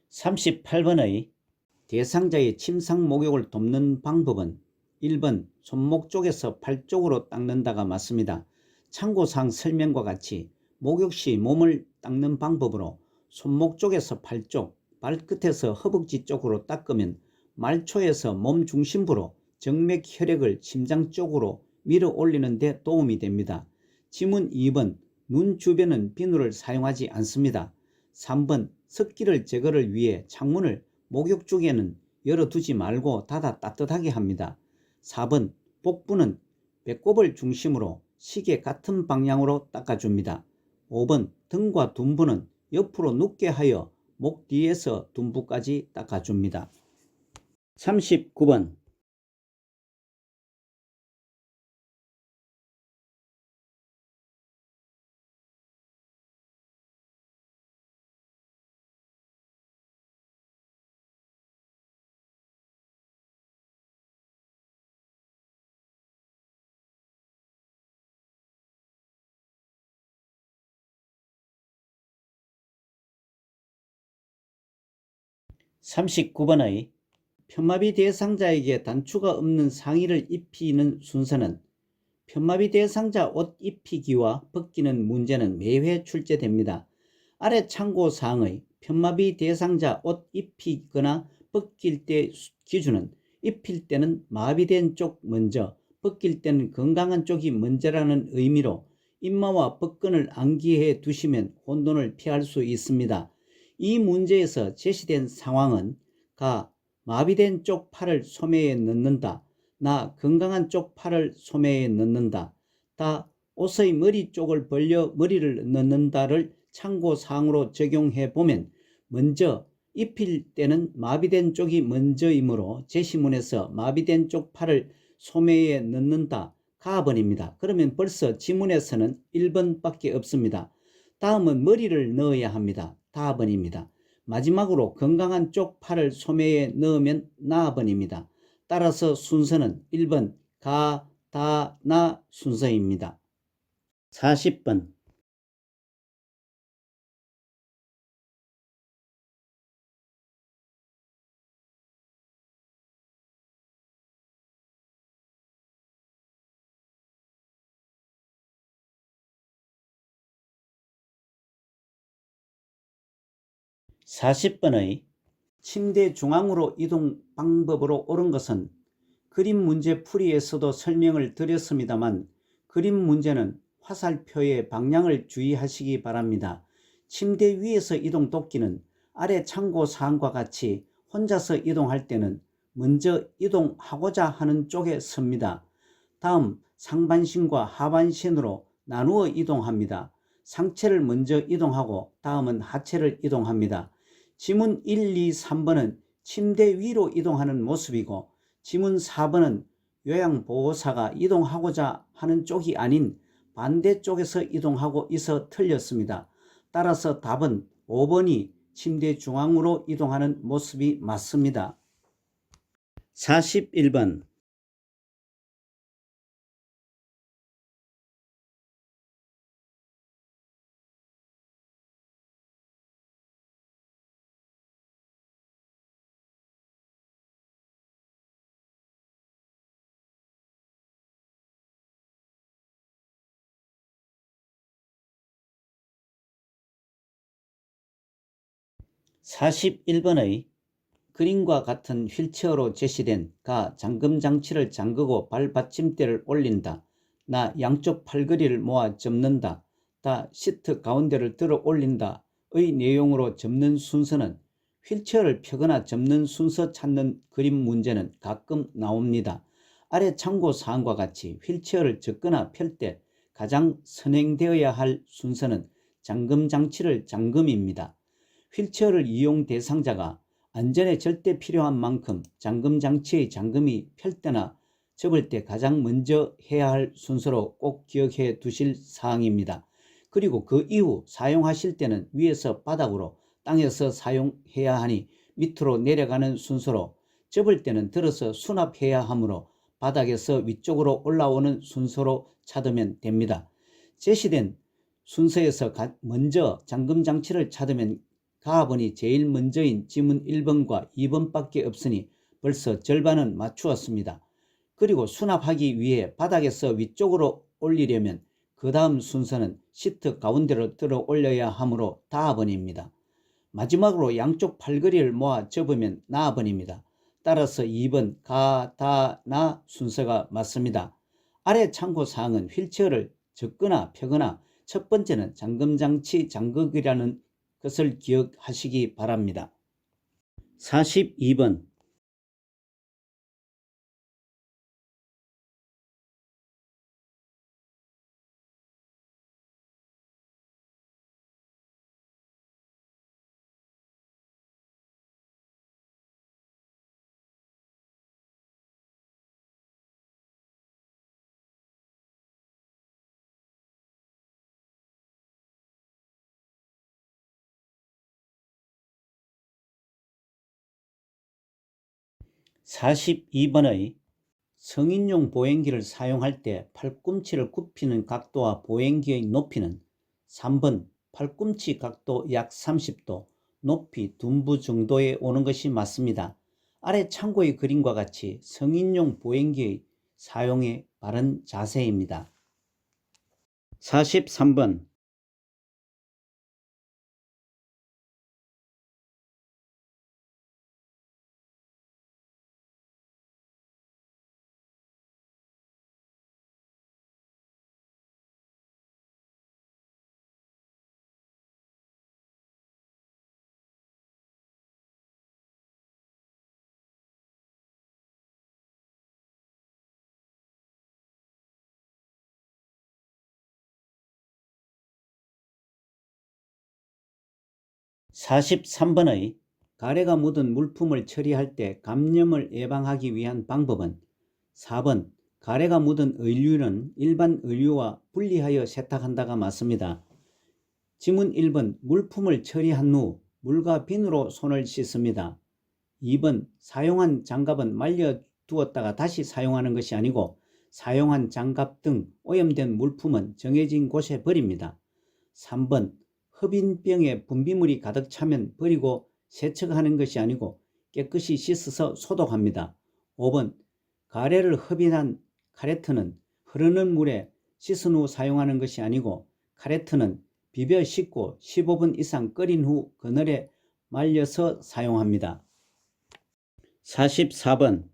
38번의 대상자의 침상 목욕을 돕는 방법은 1번 손목 쪽에서 팔 쪽으로 닦는다가 맞습니다. 참고사항 설명과 같이 목욕 시 몸을 닦는 방법으로 손목 쪽에서 팔 쪽, 발끝에서 허벅지 쪽으로 닦으면 말초에서 몸 중심부로 정맥 혈액을 심장 쪽으로 밀어 올리는 데 도움이 됩니다. 지문 2번 눈 주변은 비누를 사용하지 않습니다. 3번 습기를 제거를 위해 창문을 목욕 중에는 열어두지 말고 닫아 따뜻하게 합니다. 4번 복부는 배꼽을 중심으로 시계 같은 방향으로 닦아줍니다. 5번 등과 둔부는 옆으로 눕게 하여 목 뒤에서 둔부까지 닦아줍니다. 39번 39번의 편마비 대상자에게 단추가 없는 상의를 입히는 순서는 편마비 대상자 옷 입히기와 벗기는 문제는 매회 출제됩니다. 아래 참고사항의 편마비 대상자 옷 입히거나 벗길 때 기준은 입힐 때는 마비된 쪽 먼저, 벗길 때는 건강한 쪽이 먼저라는 의미로 입마와 벗근을 암기해 두시면 혼돈을 피할 수 있습니다. 이 문제에서 제시된 상황은 가. 마비된 쪽 팔을 소매에 넣는다. 나. 건강한 쪽 팔을 소매에 넣는다. 다. 옷의 머리 쪽을 벌려 머리를 넣는다를 참고사항으로 적용해 보면 먼저 입힐 때는 마비된 쪽이 먼저이므로 제시문에서 마비된 쪽 팔을 소매에 넣는다 가번입니다. 그러면 벌써 지문에서는 1번밖에 없습니다. 다음은 머리를 넣어야 합니다. 다번입니다. 마지막으로 건강한 쪽 팔을 소매에 넣으면 나번입니다. 따라서 순서는 1번 가, 다, 나 순서입니다. 40번 40번의 침대 중앙으로 이동 방법으로 옳은 것은 그림 문제 풀이에서도 설명을 드렸습니다만 그림 문제는 화살표의 방향을 주의하시기 바랍니다. 침대 위에서 이동 돕기는 아래 참고사항과 같이 혼자서 이동할 때는 먼저 이동하고자 하는 쪽에 섭니다. 다음 상반신과 하반신으로 나누어 이동합니다. 상체를 먼저 이동하고 다음은 하체를 이동합니다. 지문 1, 2, 3번은 침대 위로 이동하는 모습이고 지문 4번은 요양보호사가 이동하고자 하는 쪽이 아닌 반대쪽에서 이동하고 있어 틀렸습니다. 따라서 답은 5번이 침대 중앙으로 이동하는 모습이 맞습니다. 41번 41번의 그림과 같은 휠체어로 제시된 가 잠금 장치를 잠그고 발 받침대를 올린다. 나 양쪽 팔걸이를 모아 접는다. 다 시트 가운데를 들어 올린다의 내용으로 접는 순서는 휠체어를 펴거나 접는 순서 찾는 그림 문제는 가끔 나옵니다. 아래 참고사항과 같이 휠체어를 접거나 펼 때 가장 선행되어야 할 순서는 잠금 장치를 잠금입니다. 휠체어를 이용 대상자가 안전에 절대 필요한 만큼 잠금 장치의 잠금이 펼 때나 접을 때 가장 먼저 해야 할 순서로 꼭 기억해 두실 사항입니다. 그리고 그 이후 사용하실 때는 위에서 바닥으로, 땅에서 사용해야 하니 밑으로 내려가는 순서로, 접을 때는 들어서 수납해야 하므로 바닥에서 위쪽으로 올라오는 순서로 찾으면 됩니다. 제시된 순서에서 먼저 잠금 장치를 찾으면 가번이 제일 먼저인 지문 1번과 2번밖에 없으니 벌써 절반은 맞추었습니다. 그리고 수납하기 위해 바닥에서 위쪽으로 올리려면 그 다음 순서는 시트 가운데로 들어 올려야 하므로 다번입니다. 마지막으로 양쪽 팔걸이를 모아 접으면 나번입니다. 따라서 2번 가, 다, 나 순서가 맞습니다. 아래 참고사항은 휠체어를 접거나 펴거나 첫 번째는 잠금장치 잠그기라는 것을 기억하시기 바랍니다. 42번 42번의 성인용 보행기를 사용할 때 팔꿈치를 굽히는 각도와 보행기의 높이는 3번 팔꿈치 각도 약 30도, 높이 둔부 정도에 오는 것이 맞습니다. 아래 참고의 그림과 같이 성인용 보행기의 사용의 바른 자세입니다. 43번 43번의 가래가 묻은 물품을 처리할 때 감염을 예방하기 위한 방법은 4번 가래가 묻은 의류는 일반 의류와 분리하여 세탁한다가 맞습니다. 지문 1번 물품을 처리한 후 물과 비누로 손을 씻습니다. 2번 사용한 장갑은 말려두었다가 다시 사용하는 것이 아니고 사용한 장갑 등 오염된 물품은 정해진 곳에 버립니다. 3번 흡인병에 분비물이 가득 차면 버리고 세척하는 것이 아니고 깨끗이 씻어서 소독합니다. 5번 가래를 흡인한 카레트는 흐르는 물에 씻은 후 사용하는 것이 아니고 카레트는 비벼 씻고 15분 이상 끓인 후 그늘에 말려서 사용합니다. 44번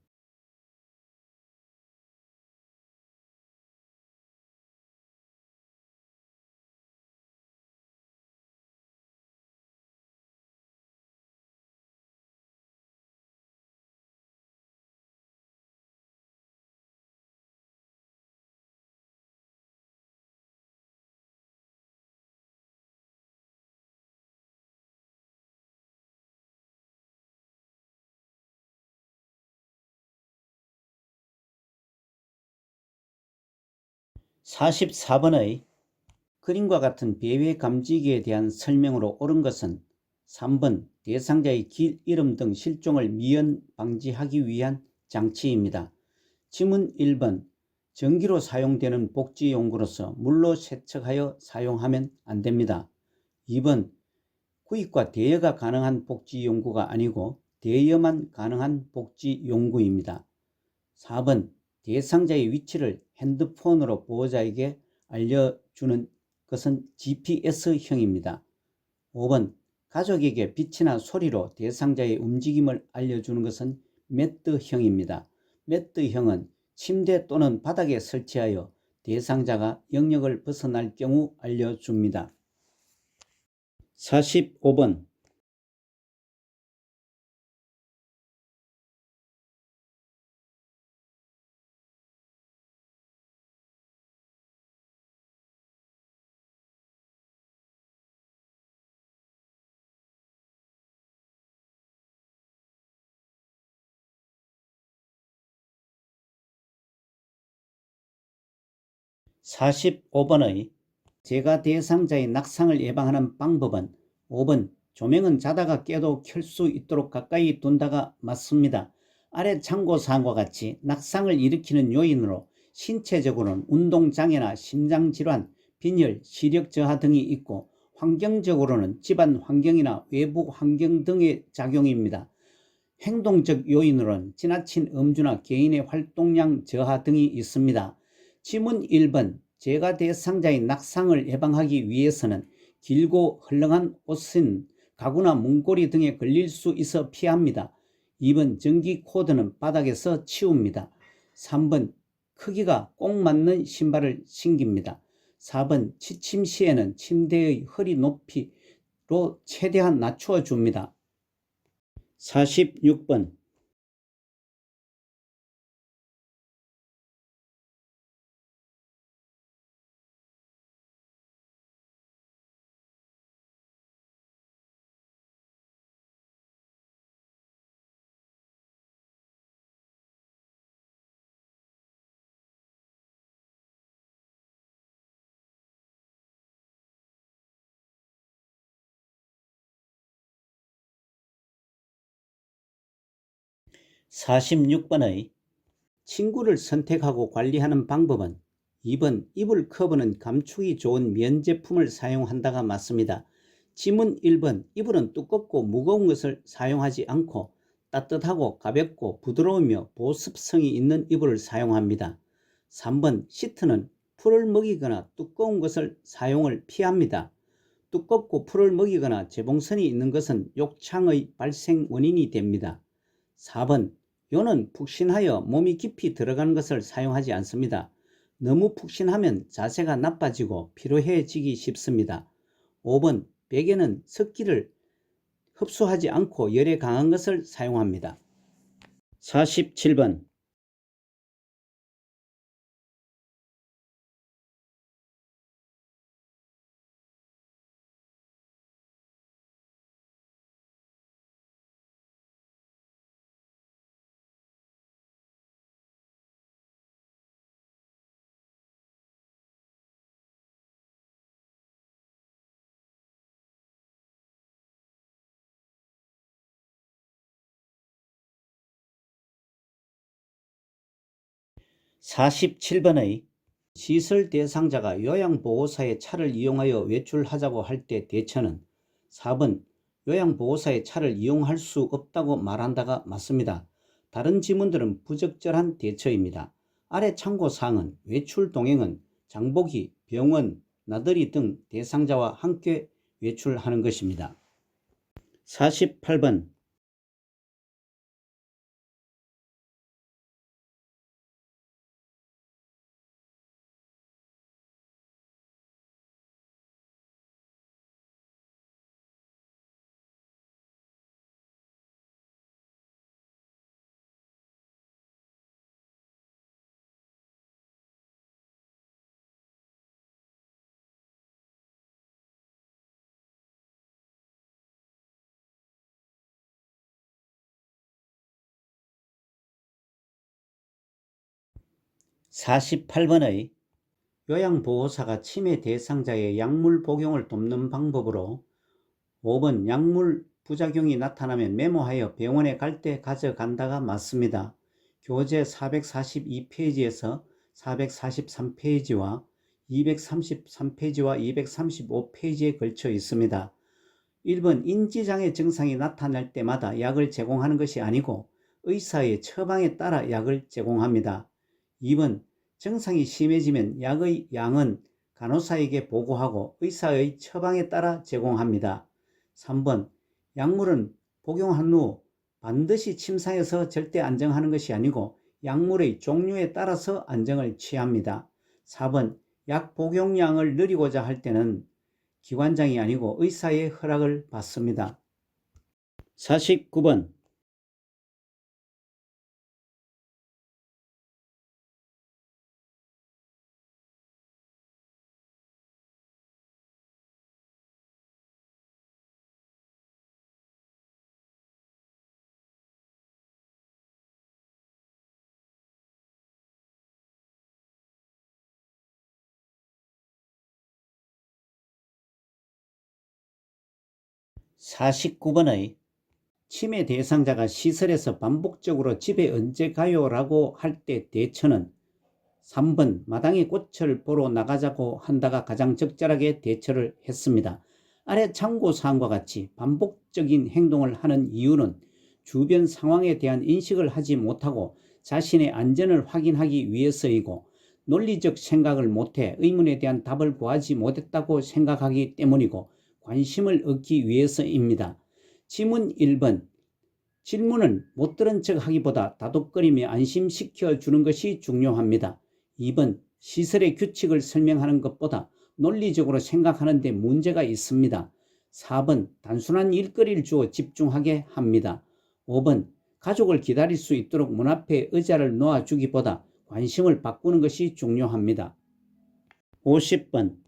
44번의 그림과 같은 배회 감지기에 대한 설명으로 옳은 것은 3번 대상자의 길 이름 등 실종을 미연 방지하기 위한 장치입니다. 지문 1번 전기로 사용되는 복지용구로서 물로 세척하여 사용하면 안됩니다. 2번 구입과 대여가 가능한 복지용구가 아니고 대여만 가능한 복지용구입니다. 4번 대상자의 위치를 핸드폰으로 보호자에게 알려주는 것은 GPS형입니다. 5번 가족에게 빛이나 소리로 대상자의 움직임을 알려주는 것은 매트형입니다. 매트형은 침대 또는 바닥에 설치하여 대상자가 영역을 벗어날 경우 알려줍니다. 45번 45번의 재가 대상자의 낙상을 예방하는 방법은 5번 조명은 자다가 깨도 켤 수 있도록 가까이 둔다가 맞습니다. 아래 참고사항과 같이 낙상을 일으키는 요인으로 신체적으로는 운동장애나 심장질환, 빈혈, 시력 저하 등이 있고 환경적으로는 집안 환경이나 외부 환경 등의 작용입니다. 행동적 요인으로는 지나친 음주나 개인의 활동량 저하 등이 있습니다. 지문 1번 재가 대상자의 낙상을 예방하기 위해서는 길고 헐렁한 옷은 가구나 문고리 등에 걸릴 수 있어 피합니다. 2번 전기 코드는 바닥에서 치웁니다. 3번 크기가 꼭 맞는 신발을 신깁니다. 4번 취침 시에는 침대의 허리 높이로 최대한 낮추어 줍니다. 46번 46번의 침구를 선택하고 관리하는 방법은 2번 이불 커버는 감촉이 좋은 면 제품을 사용한다가 맞습니다. 지문 1번 이불은 두껍고 무거운 것을 사용하지 않고 따뜻하고 가볍고 부드러우며 보습성이 있는 이불을 사용합니다. 3번 시트는 풀을 먹이거나 두꺼운 것을 사용을 피합니다. 두껍고 풀을 먹이거나 재봉선이 있는 것은 욕창의 발생 원인이 됩니다. 4번 요는 푹신하여 몸이 깊이 들어가는 것을 사용하지 않습니다. 너무 푹신하면 자세가 나빠지고 피로해지기 쉽습니다. 5번 베개는 습기를 흡수하지 않고 열에 강한 것을 사용합니다. 47번 47번의 시설 대상자가 요양보호사의 차를 이용하여 외출하자고 할 때 대처는 4번 요양보호사의 차를 이용할 수 없다고 말한다가 맞습니다. 다른 지문들은 부적절한 대처입니다. 아래 참고사항은 외출 동행은 장보기, 병원, 나들이 등 대상자와 함께 외출하는 것입니다. 48번 48번의 요양보호사가 치매 대상자의 약물 복용을 돕는 방법으로 5번 약물 부작용이 나타나면 메모하여 병원에 갈 때 가져간다가 맞습니다. 교재 442페이지에서 443페이지와 233페이지와 235페이지에 걸쳐 있습니다. 1번 인지장애 증상이 나타날 때마다 약을 제공하는 것이 아니고 의사의 처방에 따라 약을 제공합니다. 2번 증상이 심해지면 약의 양은 간호사에게 보고하고 의사의 처방에 따라 제공합니다. 3번 약물은 복용한 후 반드시 침상에서 절대 안정하는 것이 아니고 약물의 종류에 따라서 안정을 취합니다. 4번 약 복용량을 늘리고자 할 때는 기관장이 아니고 의사의 허락을 받습니다. 49번 49번의 치매 대상자가 시설에서 반복적으로 집에 언제 가요? 라고 할 때 대처는 3번 마당에 꽃을 보러 나가자고 한다가 가장 적절하게 대처를 했습니다. 아래 참고사항과 같이 반복적인 행동을 하는 이유는 주변 상황에 대한 인식을 하지 못하고 자신의 안전을 확인하기 위해서이고 논리적 생각을 못해 의문에 대한 답을 구하지 못했다고 생각하기 때문이고 관심을 얻기 위해서입니다. 지문 1번 질문은 못 들은 척 하기보다 다독거리며 안심시켜 주는 것이 중요합니다. 2번 시설의 규칙을 설명하는 것보다 논리적으로 생각하는 데 문제가 있습니다. 4번 단순한 일거리를 주어 집중하게 합니다. 5번 가족을 기다릴 수 있도록 문 앞에 의자를 놓아주기보다 관심을 바꾸는 것이 중요합니다. 50번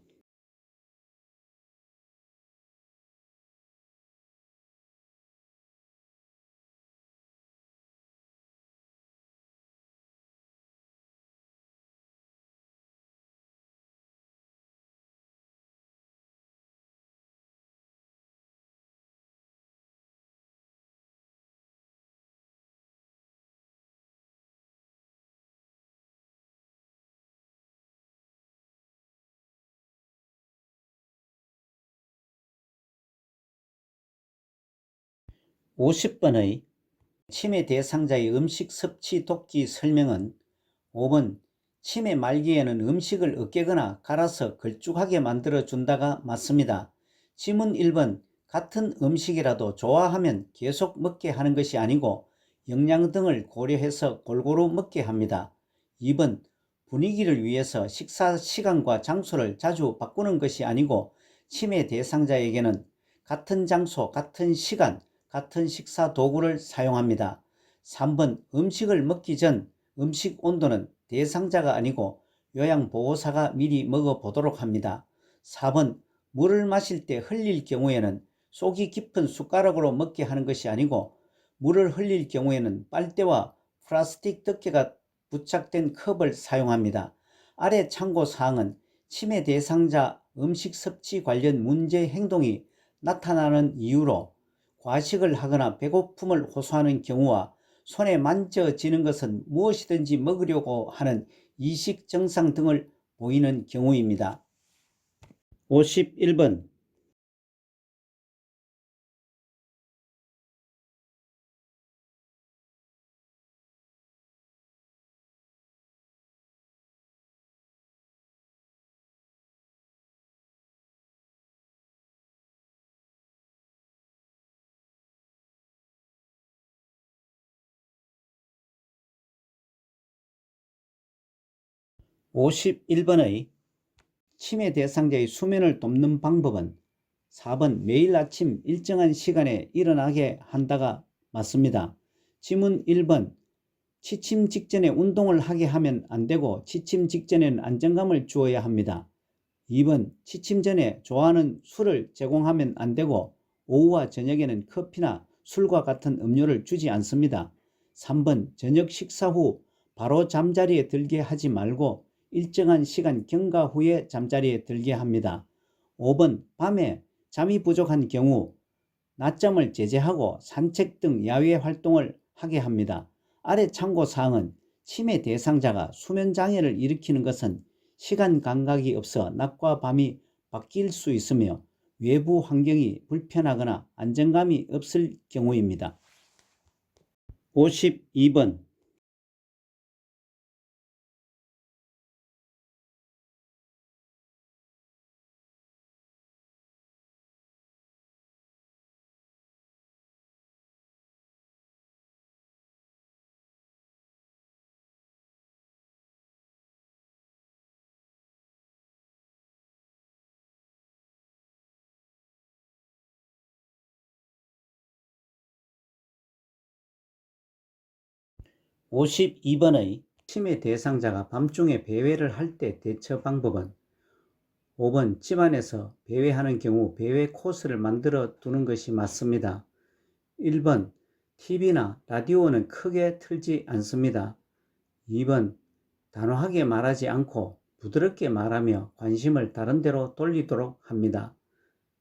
50번의 치매 대상자의 음식 섭취 돕기 설명은 5번 치매 말기에는 음식을 으깨거나 갈아서 걸쭉하게 만들어 준다가 맞습니다. 지문 1번 같은 음식이라도 좋아하면 계속 먹게 하는 것이 아니고 영양 등을 고려해서 골고루 먹게 합니다. 2번 분위기를 위해서 식사 시간과 장소를 자주 바꾸는 것이 아니고 치매 대상자에게는 같은 장소, 같은 시간, 같은 식사 도구를 사용합니다. 3번 음식을 먹기 전 음식 온도는 대상자가 아니고 요양보호사가 미리 먹어보도록 합니다. 4번 물을 마실 때 흘릴 경우에는 속이 깊은 숟가락으로 먹게 하는 것이 아니고 물을 흘릴 경우에는 빨대와 플라스틱 덮개가 부착된 컵을 사용합니다. 아래 참고사항은 치매 대상자 음식 섭취 관련 문제 행동이 나타나는 이유로 과식을 하거나 배고픔을 호소하는 경우와 손에 만져지는 것은 무엇이든지 먹으려고 하는 이식 증상 등을 보이는 경우입니다. 51번 의 치매 대상자의 수면을 돕는 방법은 4번 매일 아침 일정한 시간에 일어나게 한다가 맞습니다. 지문 1번 취침 직전에 운동을 하게 하면 안 되고 취침 직전에는 안정감을 주어야 합니다. 2번 취침 전에 좋아하는 술을 제공하면 안 되고 오후와 저녁에는 커피나 술과 같은 음료를 주지 않습니다. 3번 저녁 식사 후 바로 잠자리에 들게 하지 말고 일정한 시간 경과 후에 잠자리에 들게 합니다. 5번 밤에 잠이 부족한 경우 낮잠을 제재하고 산책 등 야외 활동을 하게 합니다. 아래 참고사항은 치매 대상자가 수면장애를 일으키는 것은 시간 감각이 없어 낮과 밤이 바뀔 수 있으며 외부 환경이 불편하거나 안정감이 없을 경우입니다. 52번 52번의 침해 대상자가 밤중에 배회를 할 때 대처 방법은 5번 집안에서 배회하는 경우 배회 코스를 만들어 두는 것이 맞습니다. 1번 TV나 라디오는 크게 틀지 않습니다. 2번 단호하게 말하지 않고 부드럽게 말하며 관심을 다른 데로 돌리도록 합니다.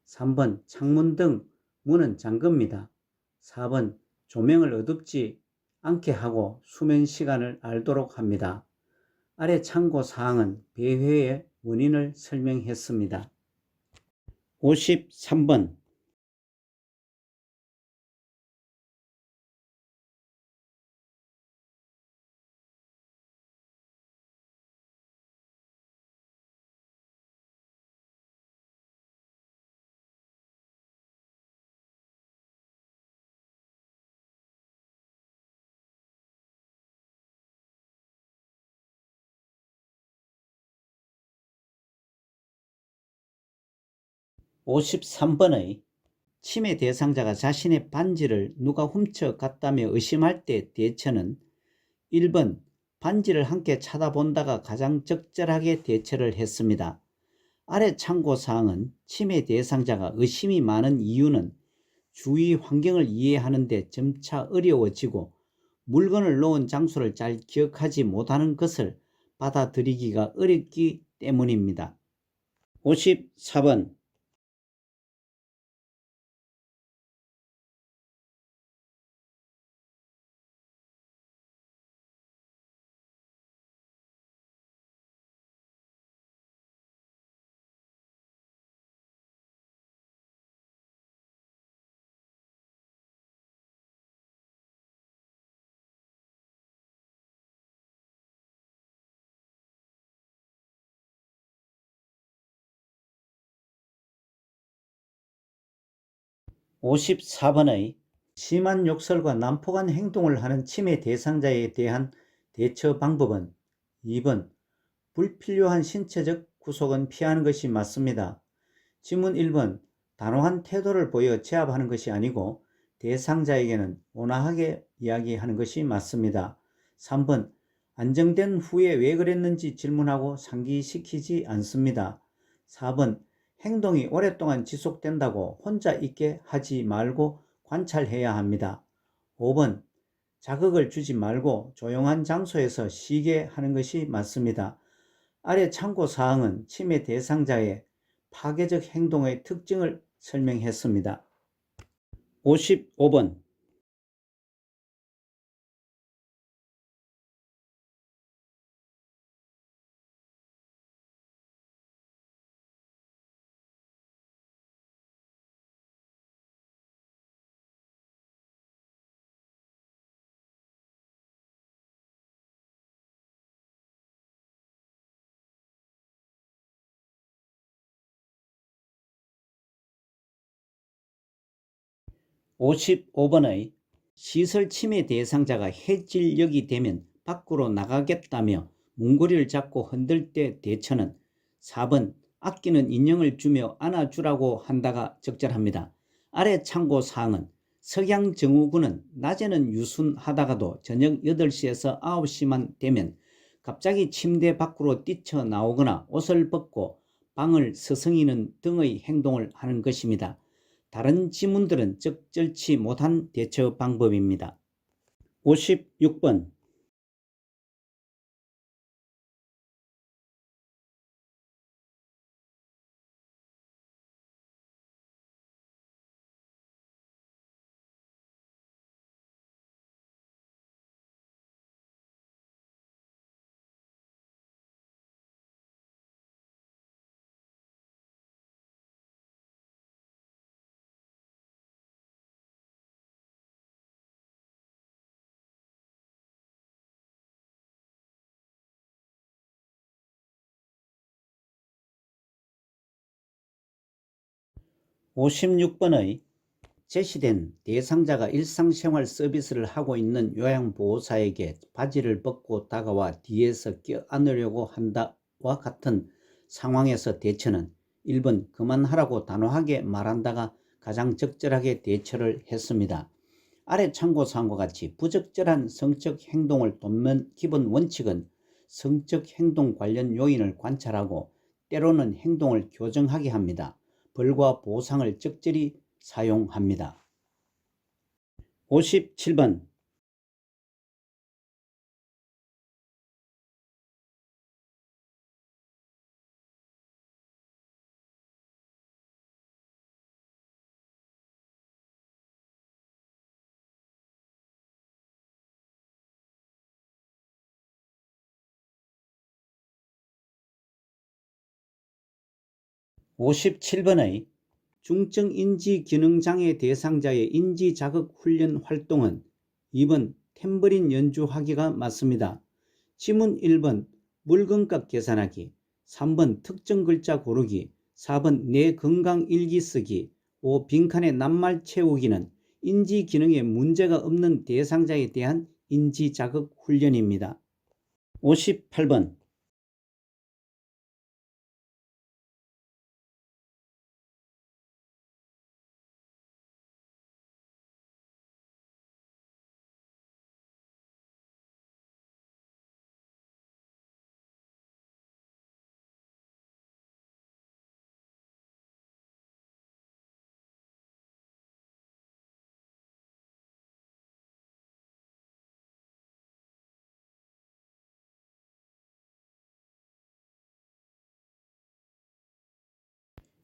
3번 창문 등 문은 잠깁니다. 4번 조명을 어둡지 않게 하고 수면 시간을 알도록 합니다. 아래 참고 사항은 배회의 원인을 설명했습니다. 53번 53번의 침해 대상자가 자신의 반지를 누가 훔쳐갔다며 의심할 때 대처는 1번 반지를 함께 쳐다본다가 가장 적절하게 대처를 했습니다. 아래 참고사항은 침해 대상자가 의심이 많은 이유는 주위 환경을 이해하는 데 점차 어려워지고 물건을 놓은 장소를 잘 기억하지 못하는 것을 받아들이기가 어렵기 때문입니다. 54번 54번의 심한 욕설과 난폭한 행동을 하는 침해 대상자에 대한 대처 방법은 2번 불필요한 신체적 구속은 피하는 것이 맞습니다. 지문 1번 단호한 태도를 보여 제압하는 것이 아니고 대상자에게는 온화하게 이야기하는 것이 맞습니다. 3번 안정된 후에 왜 그랬는지 질문하고 상기시키지 않습니다. 4번 행동이 오랫동안 지속된다고 혼자 있게 하지 말고 관찰해야 합니다. 5번 자극을 주지 말고 조용한 장소에서 쉬게 하는 것이 맞습니다. 아래 참고사항은 침해 대상자의 파괴적 행동의 특징을 설명했습니다. 55번 55번의 시설 침해 대상자가 해질녘이 되면 밖으로 나가겠다며 문고리를 잡고 흔들 때 대처는 4번 아끼는 인형을 주며 안아주라고 한다가 적절합니다. 아래 참고사항은 석양정후군은 낮에는 유순하다가도 저녁 8시에서 9시만 되면 갑자기 침대 밖으로 뛰쳐나오거나 옷을 벗고 방을 서성이는 등의 행동을 하는 것입니다. 다른 지문들은 적절치 못한 대처 방법입니다. 56번 56번의 제시된 대상자가 일상생활 서비스를 하고 있는 요양보호사에게 바지를 벗고 다가와 뒤에서 껴안으려고 한다와 같은 상황에서 대처는 1번 그만하라고 단호하게 말한다가 가장 적절하게 대처를 했습니다. 아래 참고사항과 같이 부적절한 성적 행동을 돕는 기본 원칙은 성적 행동 관련 요인을 관찰하고 때로는 행동을 교정하게 합니다. 벌과 보상을 적절히 사용합니다. 57번 57번의 중증인지기능장애 대상자의 인지자극훈련 활동은 2번 탬버린 연주하기가 맞습니다. 지문 1번 물건값 계산하기, 3번 특정 글자 고르기, 4번 내 건강 일기 쓰기, 5 빈칸에 낱말 채우기는 인지기능에 문제가 없는 대상자에 대한 인지자극훈련입니다. 58번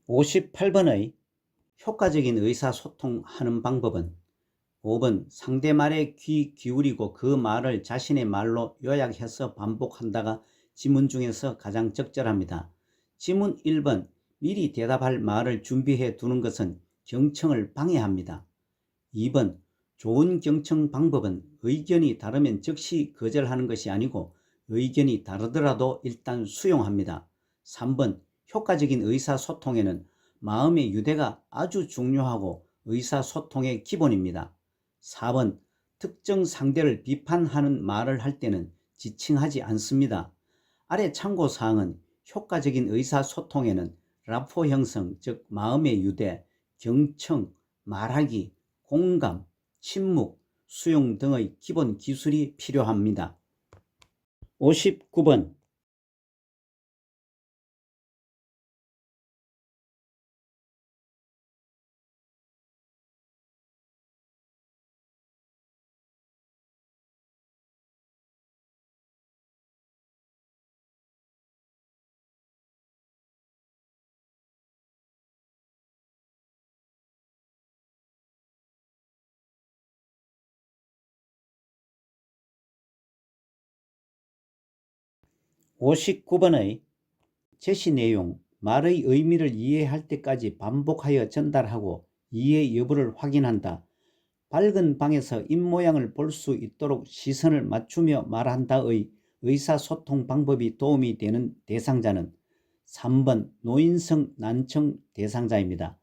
58번의 효과적인 의사소통하는 방법은 5번 상대 말에 귀 기울이고 그 말을 자신의 말로 요약해서 반복한다가 지문 중에서 가장 적절합니다. 지문 1번 미리 대답할 말을 준비해 두는 것은 경청을 방해합니다. 2번 좋은 경청 방법은 의견이 다르면 즉시 거절하는 것이 아니고 의견이 다르더라도 일단 수용합니다. 3번 효과적인 의사소통에는 마음의 유대가 아주 중요하고 의사소통의 기본입니다. 4번 특정 상대를 비판하는 말을 할 때는 지칭하지 않습니다. 아래 참고사항은 효과적인 의사소통에는 라포 형성, 즉 마음의 유대, 경청, 말하기, 공감, 침묵, 수용 등의 기본 기술이 필요합니다. 59번 (59번의) 제시 내용, 말의 의미를 이해할 때까지 반복하여 전달하고 이해 여부를 확인한다. 밝은 방에서 입모양을 볼 수 있도록 시선을 맞추며 말한다의 의사소통 방법이 도움이 되는 대상자는 3번 노인성 난청 대상자입니다.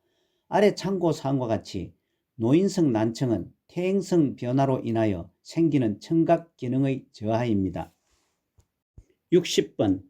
아래 참고사항과 같이 노인성 난청은 퇴행성 변화로 인하여 생기는 청각 기능의 저하입니다. 60번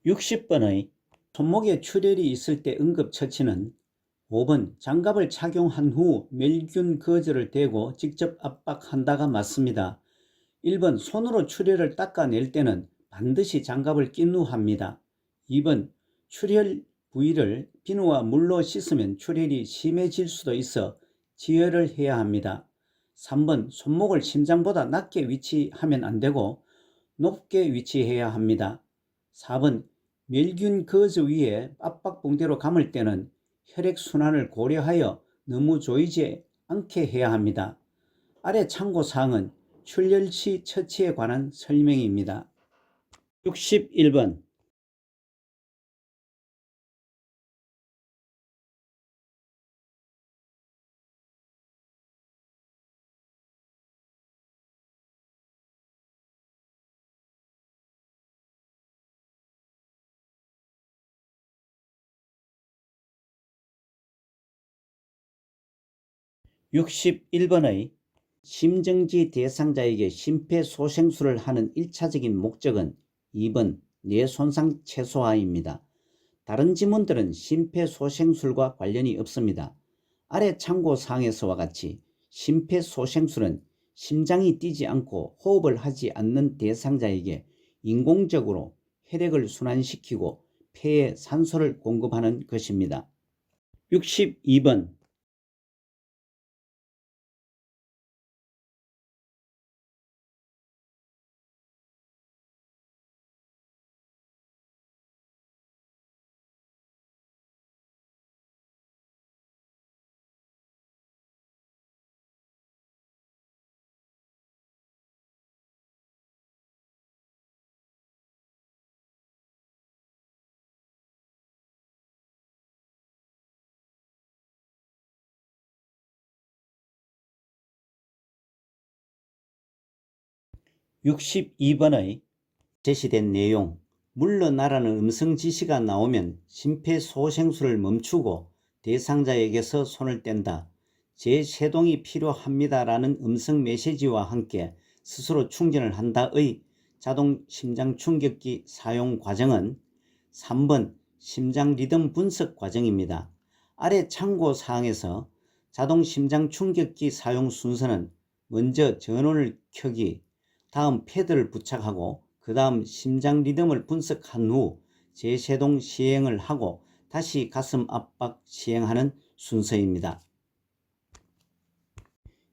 (60번의) 손목에 출혈이 있을 때 응급처치는 5번 장갑을 착용한 후 멸균 거즈를 대고 직접 압박한다가 맞습니다. 1번 손으로 출혈을 닦아낼 때는 반드시 장갑을 낀 후 합니다. 2번 출혈 부위를 비누와 물로 씻으면 출혈이 심해질 수도 있어 지혈을 해야 합니다. 3번 손목을 심장보다 낮게 위치하면 안되고 높게 위치해야 합니다. 4번 멸균 거즈 위에 압박봉대로 감을 때는 혈액순환을 고려하여 너무 조이지 않게 해야 합니다. 아래 참고사항은 출혈 시 처치에 관한 설명입니다. 61번 61번의 심정지 대상자에게 심폐소생술을 하는 1차적인 목적은 2번 뇌손상 최소화입니다. 다른 지문들은 심폐소생술과 관련이 없습니다. 아래 참고사항에서와 같이 심폐소생술은 심장이 뛰지 않고 호흡을 하지 않는 대상자에게 인공적으로 혈액을 순환시키고 폐에 산소를 공급하는 것입니다. 62번 (62번의) 제시된 내용, 물러나라는 음성 지시가 나오면 심폐소생술을 멈추고 대상자에게서 손을 뗀다. 재세동이 필요합니다라는 음성 메시지와 함께 스스로 충전을 한다의 자동 심장 충격기 사용 과정은 3번 심장 리듬 분석 과정입니다. 아래 참고 사항에서 자동 심장 충격기 사용 순서는 먼저 전원을 켜기, 다음 패드를 부착하고 그 다음 심장 리듬을 분석한 후 재세동 시행을 하고 다시 가슴 압박 시행하는 순서입니다.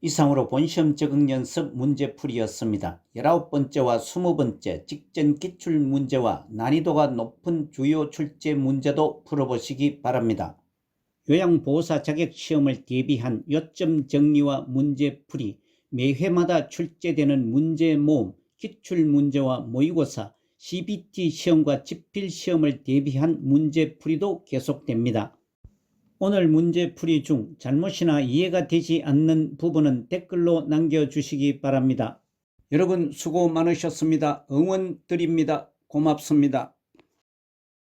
이상으로 본시험 적응 연습 문제풀이였습니다. 19번째와 20번째 직전 기출 문제와 난이도가 높은 주요 출제 문제도 풀어보시기 바랍니다. 요양보호사 자격시험을 대비한 요점 정리와 문제풀이, 매 회마다 출제되는 문제 모음, 기출문제와 모의고사, CBT 시험과 지필시험을 대비한 문제풀이도 계속됩니다. 오늘 문제풀이 중 잘못이나 이해가 되지 않는 부분은 댓글로 남겨주시기 바랍니다. 여러분 수고 많으셨습니다. 응원 드립니다. 고맙습니다.